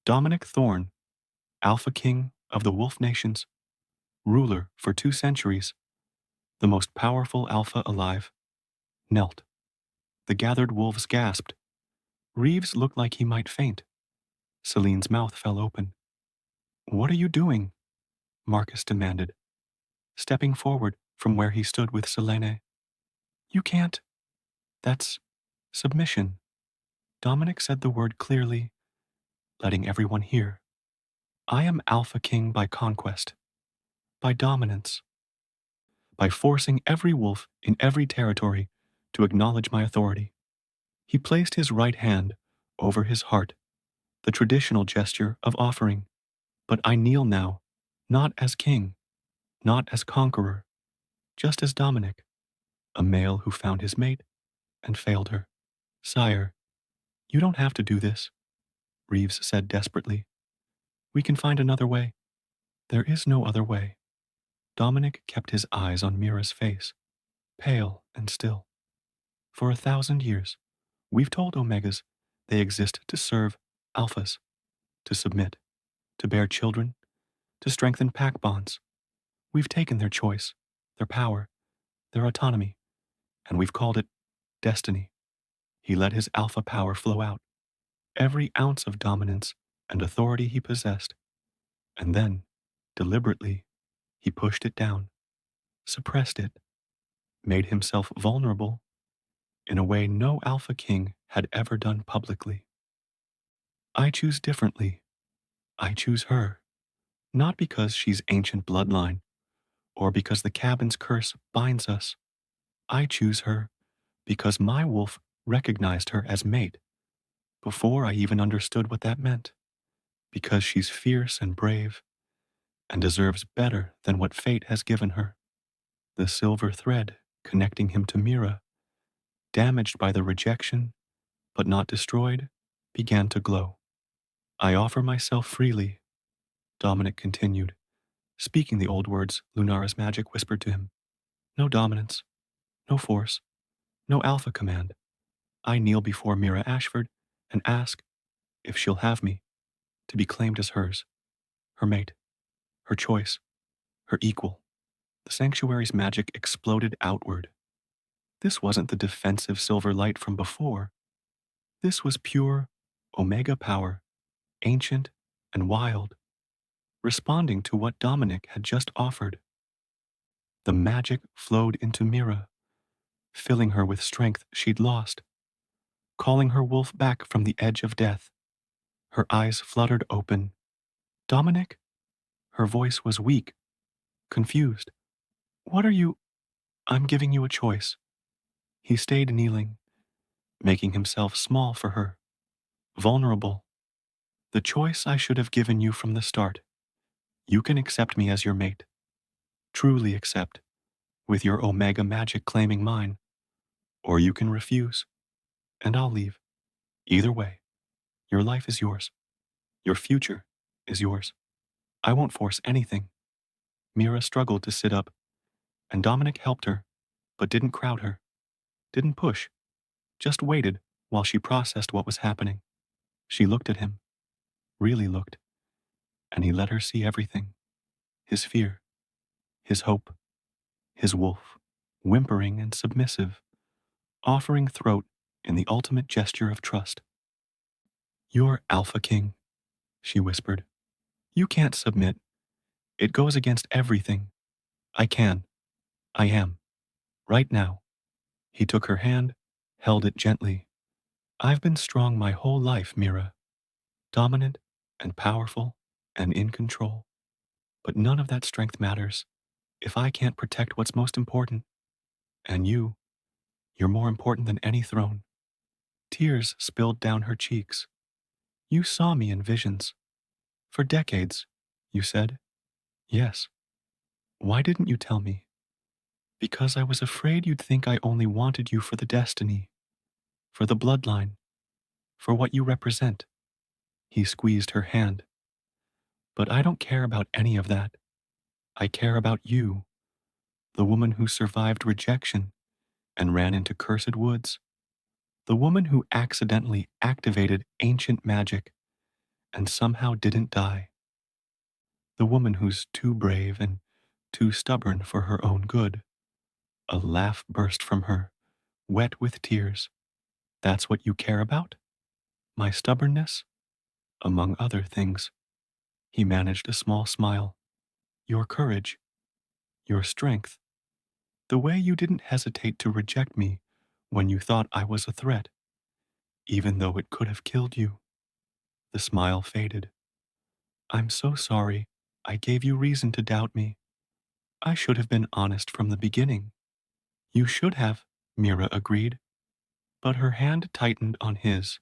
Dominic Thorne, Alpha King of the Wolf Nations, ruler for 2 centuries, the most powerful alpha alive, knelt. The gathered wolves gasped. Reeves looked like he might faint. Celine's mouth fell open. What are you doing? Marcus demanded, stepping forward from where he stood with Selene. You can't. That's submission. Dominic said the word clearly, letting everyone hear. I am Alpha King by conquest, by dominance, by forcing every wolf in every territory to acknowledge my authority. He placed his right hand over his heart, the traditional gesture of offering. But I kneel now, not as king, not as conqueror, just as Dominic, a male who found his mate and failed her. Sire, you don't have to do this, Reeves said desperately. We can find another way. There is no other way. Dominic kept his eyes on Mira's face, pale and still. For 1,000 years, we've told Omegas they exist to serve alphas, to submit, to bear children, to strengthen pack bonds. We've taken their choice, their power, their autonomy, and we've called it destiny. He let his alpha power flow out, every ounce of dominance and authority he possessed, and then, deliberately, he pushed it down, suppressed it, made himself vulnerable in a way no alpha king had ever done publicly. I choose differently. I choose her, not because she's ancient bloodline or because the cabin's curse binds us. I choose her because my wolf recognized her as mate before I even understood what that meant, because she's fierce and brave and deserves better than what fate has given her. The silver thread connecting him to Mira, damaged by the rejection but not destroyed, began to glow. I offer myself freely, Dominic continued, speaking the old words Lunara's magic whispered to him. No dominance, no force, no alpha command. I kneel before Mira Ashford and ask if she'll have me, to be claimed as hers, her mate, her choice, her equal. The sanctuary's magic exploded outward. This wasn't the defensive silver light from before. This was pure Omega power, ancient and wild, responding to what Dominic had just offered. The magic flowed into Mira, filling her with strength she'd lost, calling her wolf back from the edge of death. Her eyes fluttered open. Dominic? Her voice was weak, confused. What are you? I'm giving you a choice. He stayed kneeling, making himself small for her, vulnerable. The choice I should have given you from the start. You can accept me as your mate. Truly accept, with your Omega magic claiming mine. Or you can refuse, and I'll leave. Either way, your life is yours. Your future is yours. I won't force anything. Mira struggled to sit up, and Dominic helped her, but didn't crowd her, didn't push, just waited while she processed what was happening. She looked at him, really looked, and he let her see everything. His fear, his hope, his wolf, whimpering and submissive, offering throat in the ultimate gesture of trust. You're Alpha King, she whispered. You can't submit. It goes against everything. I can. I am. Right now. He took her hand, held it gently. I've been strong my whole life, Mira. Dominant and powerful and in control. But none of that strength matters if I can't protect what's most important. And you're more important than any throne. Tears spilled down her cheeks. You saw me in visions. For decades, you said. Yes. Why didn't you tell me? Because I was afraid you'd think I only wanted you for the destiny, for the bloodline, for what you represent. He squeezed her hand. But I don't care about any of that. I care about you, the woman who survived rejection and ran into cursed woods, the woman who accidentally activated ancient magic and somehow didn't die, the woman who's too brave and too stubborn for her own good. A laugh burst from her, wet with tears. That's what you care about? My stubbornness? Among other things. He managed a small smile. Your courage, your strength, the way you didn't hesitate to reject me when you thought I was a threat, even though it could have killed you. The smile faded. I'm so sorry I gave you reason to doubt me. I should have been honest from the beginning. You should have, Mira agreed, but her hand tightened on his.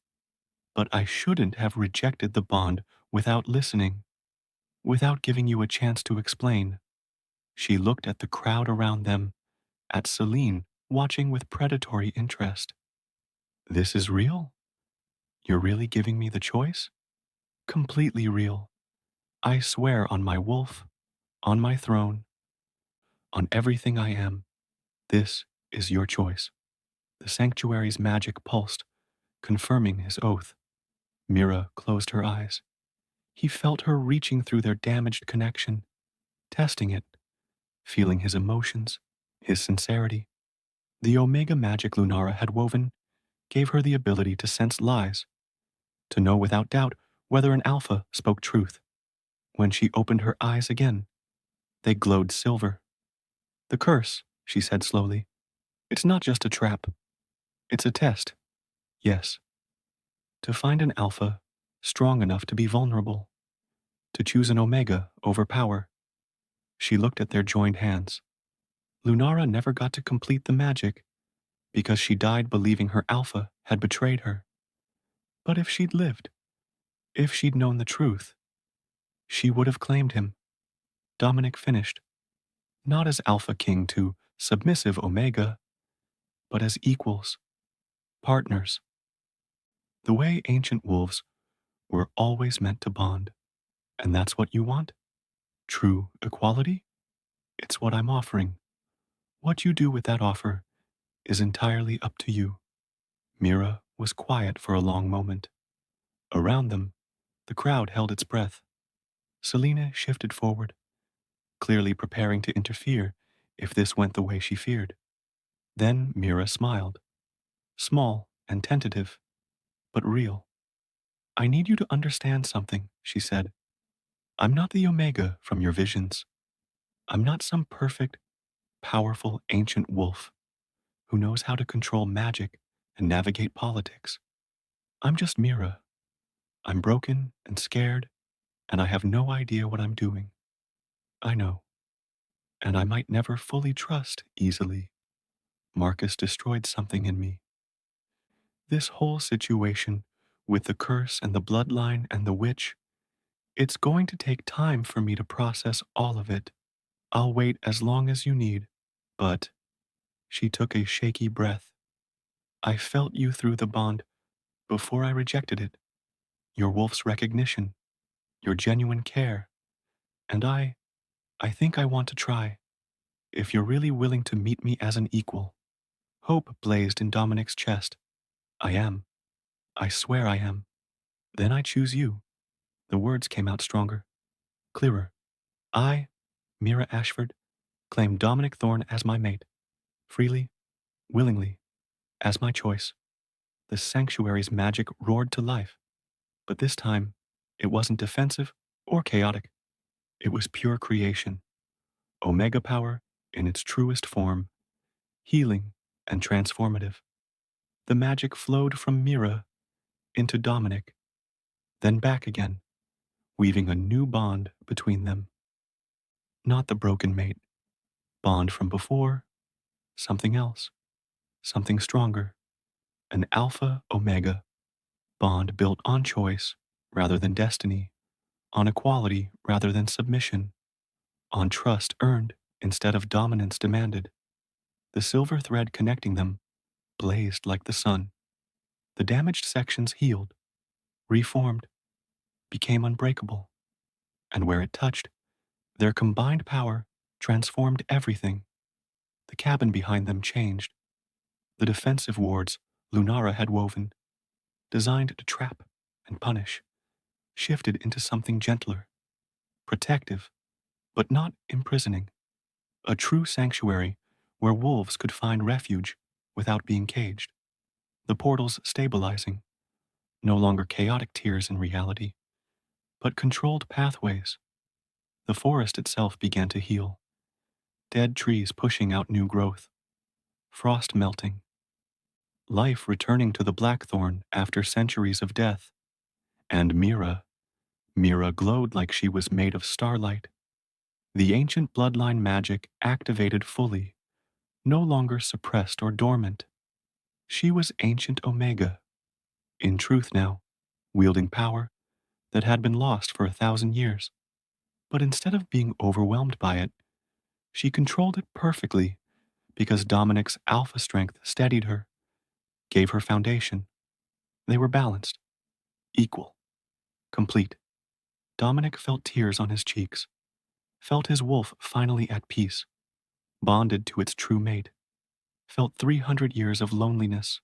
But I shouldn't have rejected the bond without listening, without giving you a chance to explain. She looked at the crowd around them, at Celine watching with predatory interest. This is real? You're really giving me the choice? Completely real. I swear on my wolf, on my throne, on everything I am. This is your choice. The sanctuary's magic pulsed, confirming his oath. Mira closed her eyes. He felt her reaching through their damaged connection, testing it, feeling his emotions, his sincerity. The Omega magic Lunara had woven gave her the ability to sense lies, to know without doubt whether an alpha spoke truth. When she opened her eyes again, they glowed silver. The curse, she said slowly, it's not just a trap. It's a test. Yes. To find an alpha strong enough to be vulnerable, to choose an omega over power. She looked at their joined hands. Lunara never got to complete the magic because she died believing her alpha had betrayed her. But if she'd lived, if she'd known the truth, she would have claimed him. Dominic finished, not as Alpha King to submissive Omega, but as equals, partners, the way ancient wolves were always meant to bond. And that's what you want? True equality? It's what I'm offering. What you do with that offer is entirely up to you. Mira was quiet for a long moment. Around them, the crowd held its breath. Selena shifted forward, clearly preparing to interfere if this went the way she feared. Then Mira smiled, small and tentative, but real. I need you to understand something, she said. I'm not the Omega from your visions. I'm not some perfect, powerful ancient wolf who knows how to control magic and navigate politics. I'm just Mira. I'm broken and scared, and I have no idea what I'm doing. I know. And I might never fully trust easily. Marcus destroyed something in me. This whole situation, with the curse and the bloodline and the witch, it's going to take time for me to process all of it. I'll wait as long as you need. But, she took a shaky breath. I felt you through the bond before I rejected it. Your wolf's recognition, your genuine care. And I think I want to try. If you're really willing to meet me as an equal. Hope blazed in Dominic's chest. I am. I swear I am. Then I choose you. The words came out stronger, clearer. I, Mira Ashford, claim Dominic Thorne as my mate. Freely, willingly, as my choice. The sanctuary's magic roared to life. But this time, it wasn't defensive or chaotic. It was pure creation. Omega power in its truest form, healing and transformative. The magic flowed from Mira into Dominic, then back again, weaving a new bond between them. Not the broken mate, bond from before, something else, something stronger, an alpha omega, bond built on choice rather than destiny, on equality rather than submission, on trust earned instead of dominance demanded. The silver thread connecting them blazed like the sun. The damaged sections healed, reformed, became unbreakable, and where it touched, their combined power transformed everything. The cabin behind them changed. The defensive wards Lunara had woven, designed to trap and punish, shifted into something gentler, protective, but not imprisoning. A true sanctuary where wolves could find refuge without being caged. The portals stabilizing, no longer chaotic tiers in reality, but controlled pathways. The forest itself began to heal, dead trees pushing out new growth, frost melting, life returning to the blackthorn after centuries of death. And Mira glowed like she was made of starlight. The ancient bloodline magic activated fully, no longer suppressed or dormant. She was ancient Omega, in truth now, wielding power that had been lost for 1,000 years. But instead of being overwhelmed by it, she controlled it perfectly because Dominic's alpha strength steadied her, gave her foundation. They were balanced, equal, complete. Dominic felt tears on his cheeks, felt his wolf finally at peace, bonded to its true mate, felt 300 years of loneliness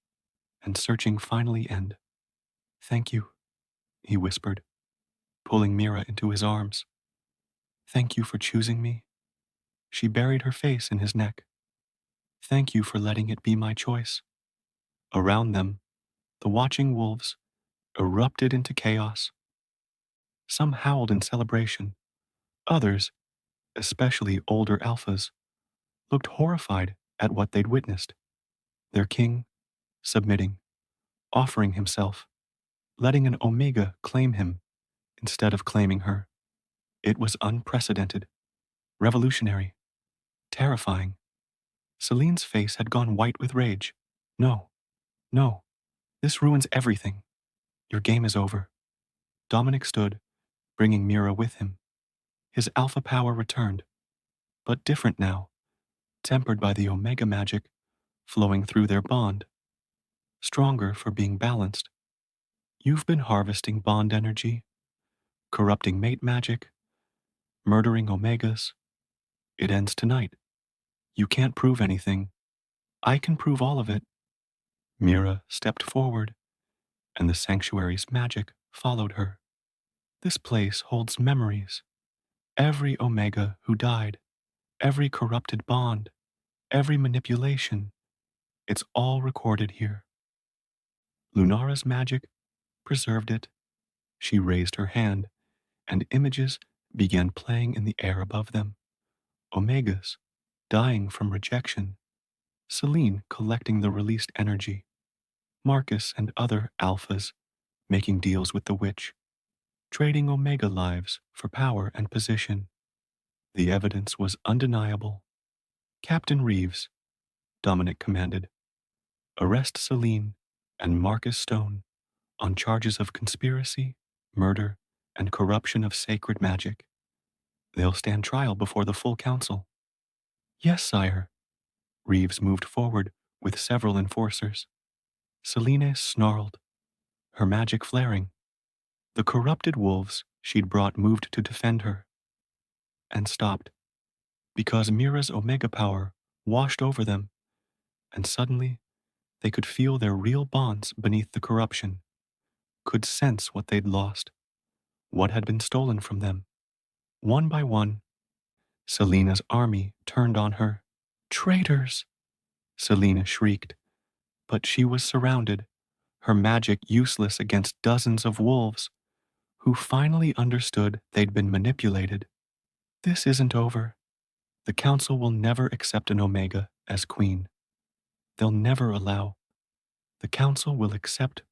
and searching finally end. Thank you, he whispered. pulling Mira into his arms. Thank you for choosing me. She buried her face in his neck. Thank you for letting it be my choice. Around them, the watching wolves erupted into chaos. Some howled in celebration. Others, especially older alphas, looked horrified at what they'd witnessed. Their king submitting, offering himself, letting an Omega claim him instead of claiming her. It was unprecedented, revolutionary, terrifying. Celine's face had gone white with rage. No, no, this ruins everything. Your game is over. Dominic stood, bringing Mira with him. His alpha power returned, but different now, tempered by the Omega magic flowing through their bond. Stronger for being balanced. You've been harvesting bond energy, corrupting mate magic, murdering Omegas. It ends tonight. You can't prove anything. I can prove all of it. Mira stepped forward, and the sanctuary's magic followed her. This place holds memories. Every Omega who died, every corrupted bond, every manipulation, it's all recorded here. Lunara's magic preserved it. She raised her hand, and images began playing in the air above them. Omegas dying from rejection, Celine collecting the released energy, Marcus and other alphas making deals with the witch, trading Omega lives for power and position. The evidence was undeniable. Captain Reeves, Dominic commanded, arrest Celine and Marcus Stone on charges of conspiracy, murder, and corruption of sacred magic. They'll stand trial before the full council. Yes, sire. Reeves moved forward with several enforcers. Selene snarled, her magic flaring. The corrupted wolves she'd brought moved to defend her, and stopped, because Mira's Omega power washed over them, and suddenly they could feel their real bonds beneath the corruption, could sense what they'd lost, what had been stolen from them. One by one, Selena's army turned on her. Traitors! Selena shrieked, but she was surrounded, her magic useless against dozens of wolves who finally understood they'd been manipulated. This isn't over. The council will never accept an Omega as queen. They'll never allow. The council will accept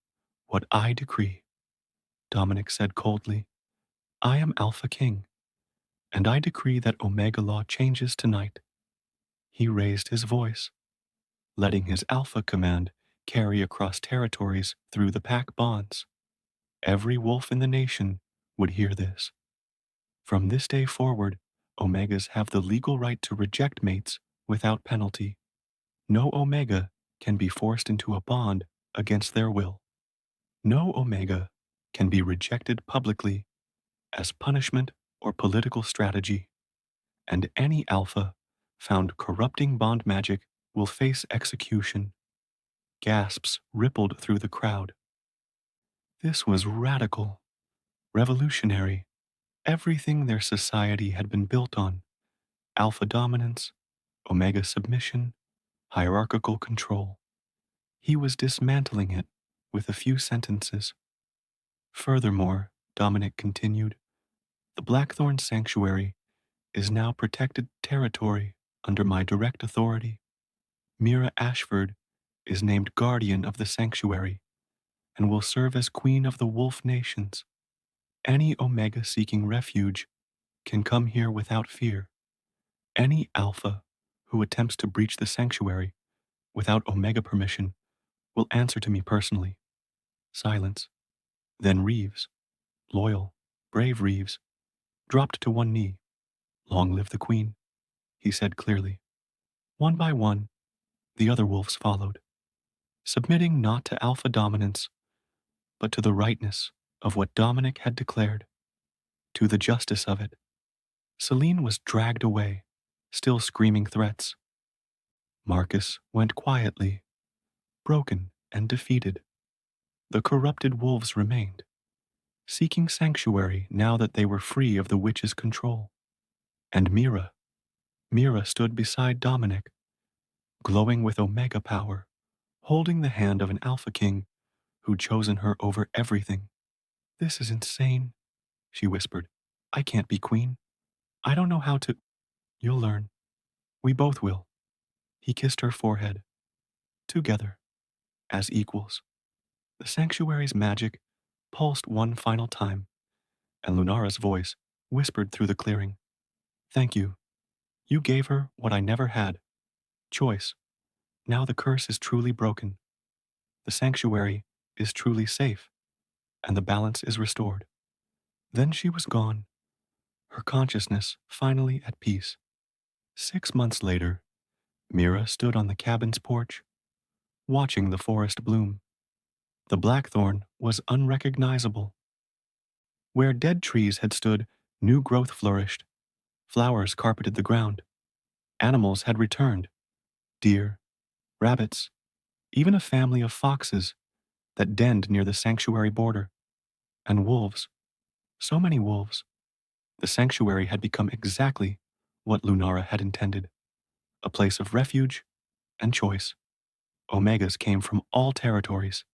what I decree. Dominic said coldly, I am Alpha King, and I decree that Omega law changes tonight. He raised his voice, letting his Alpha command carry across territories through the pack bonds. Every wolf in the nation would hear this. From this day forward, Omegas have the legal right to reject mates without penalty. No Omega can be forced into a bond against their will. No Omega can be rejected publicly as punishment or political strategy. And any Alpha found corrupting bond magic will face execution. Gasps rippled through the crowd. This was radical, revolutionary, everything their society had been built on: Alpha dominance, Omega submission, hierarchical control. He was dismantling it with a few sentences. Furthermore, Dominic continued, the Blackthorn Sanctuary is now protected territory under my direct authority. Mira Ashford is named guardian of the sanctuary and will serve as queen of the wolf nations. Any Omega seeking refuge can come here without fear. Any Alpha who attempts to breach the sanctuary without Omega permission will answer to me personally. Silence. Then Reeves, loyal, brave Reeves, dropped to one knee. Long live the queen, he said clearly. One by one, the other wolves followed, submitting not to Alpha dominance, but to the rightness of what Dominic had declared, to the justice of it. Celine was dragged away, still screaming threats. Marcus went quietly, broken and defeated. The corrupted wolves remained, seeking sanctuary now that they were free of the witch's control. And Mira stood beside Dominic, glowing with Omega power, holding the hand of an Alpha King who'd chosen her over everything. This is insane, she whispered. I can't be queen. I don't know how to. You'll learn. We both will. He kissed her forehead. Together, as equals. The sanctuary's magic pulsed one final time, and Lunara's voice whispered through the clearing. Thank you. You gave her what I never had. Choice. Now the curse is truly broken. The sanctuary is truly safe, and the balance is restored. Then she was gone, her consciousness finally at peace. 6 months later, Mira stood on the cabin's porch, watching the forest bloom. The blackthorn was unrecognizable. Where dead trees had stood, new growth flourished. Flowers carpeted the ground. Animals had returned. Deer, rabbits, even a family of foxes that denned near the sanctuary border. And wolves. So many wolves. The sanctuary had become exactly what Lunara had intended. A place of refuge and choice. Omegas came from all territories,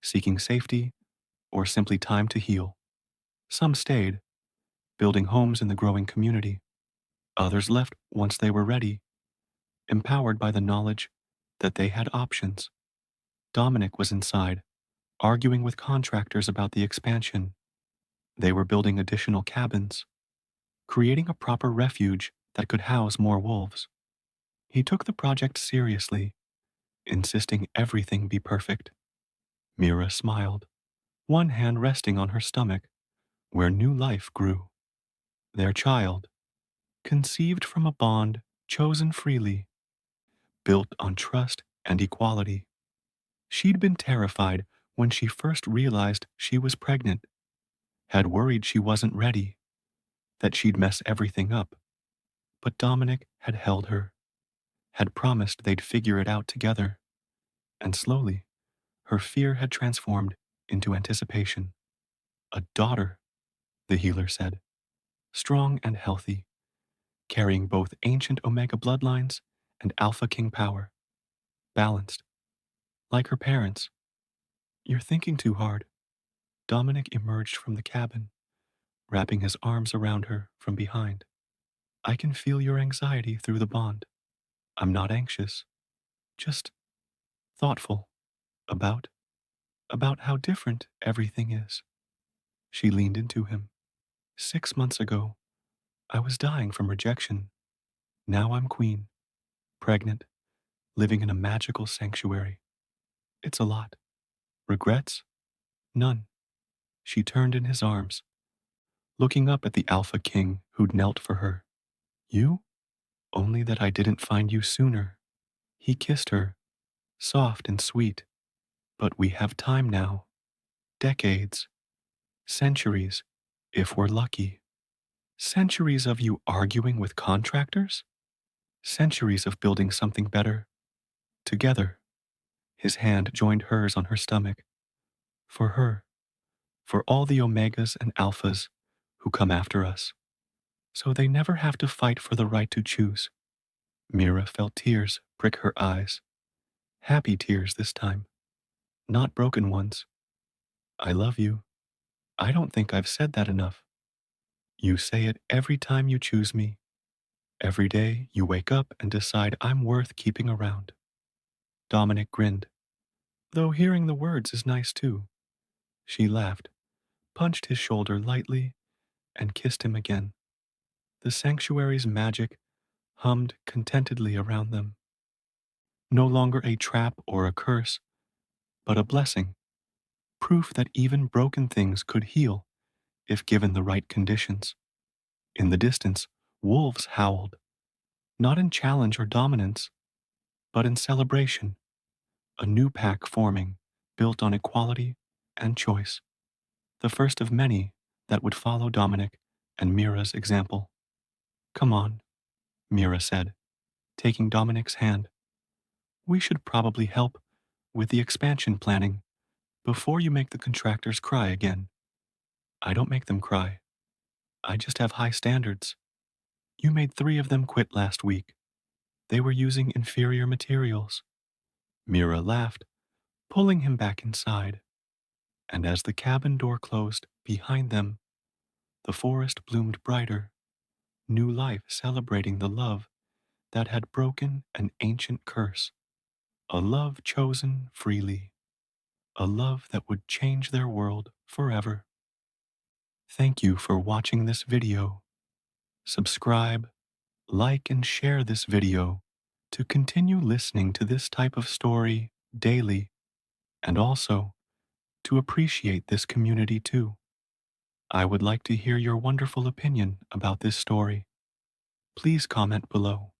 seeking safety or simply time to heal. Some stayed, building homes in the growing community. Others left once they were ready, empowered by the knowledge that they had options. Dominic was inside, arguing with contractors about the expansion. They were building additional cabins, creating a proper refuge that could house more wolves. He took the project seriously, insisting everything be perfect. Mira smiled, one hand resting on her stomach, where new life grew. Their child, conceived from a bond chosen freely, built on trust and equality. She'd been terrified when she first realized she was pregnant, had worried she wasn't ready, that she'd mess everything up. But Dominic had held her, had promised they'd figure it out together, and slowly, her fear had transformed into anticipation. A daughter, the healer said, strong and healthy, carrying both ancient Omega bloodlines and Alpha King power, balanced, like her parents. You're thinking too hard. Dominic emerged from the cabin, wrapping his arms around her from behind. I can feel your anxiety through the bond. I'm not anxious, just thoughtful about about how different everything is. She leaned into him. 6 months ago, I was dying from rejection. Now I'm queen, pregnant, living in a magical sanctuary. It's a lot. Regrets? None. She turned in his arms, looking up at the Alpha King who'd knelt for her. You? Only that I didn't find you sooner. He kissed her, soft and sweet. But we have time now. Decades. Centuries, if we're lucky. Centuries of you arguing with contractors? Centuries of building something better. Together. His hand joined hers on her stomach. For her. For all the Omegas and Alphas who come after us. So they never have to fight for the right to choose. Mira felt tears prick her eyes. Happy tears this time. Not broken ones. I love you. I don't think I've said that enough. You say it every time you choose me. Every day you wake up and decide I'm worth keeping around. Dominic grinned. Though hearing the words is nice too. She laughed, punched his shoulder lightly, and kissed him again. The sanctuary's magic hummed contentedly around them. No longer a trap or a curse, but a blessing. Proof that even broken things could heal if given the right conditions. In the distance, wolves howled, not in challenge or dominance, but in celebration. A new pack forming, built on equality and choice. The first of many that would follow Dominic and Mira's example. Come on, Mira said, taking Dominic's hand. We should probably help with the expansion planning before you make the contractors cry again. I don't make them cry. I just have high standards. You made 3 of them quit last week. They were using inferior materials. Mira laughed, pulling him back inside. And as the cabin door closed behind them, the forest bloomed brighter, new life celebrating the love that had broken an ancient curse, a love chosen freely, a love that would change their world forever. Thank you for watching this video. Subscribe, like, and share this video to continue listening to this type of story daily, and also to appreciate this community too. I would like to hear your wonderful opinion about this story. Please comment below.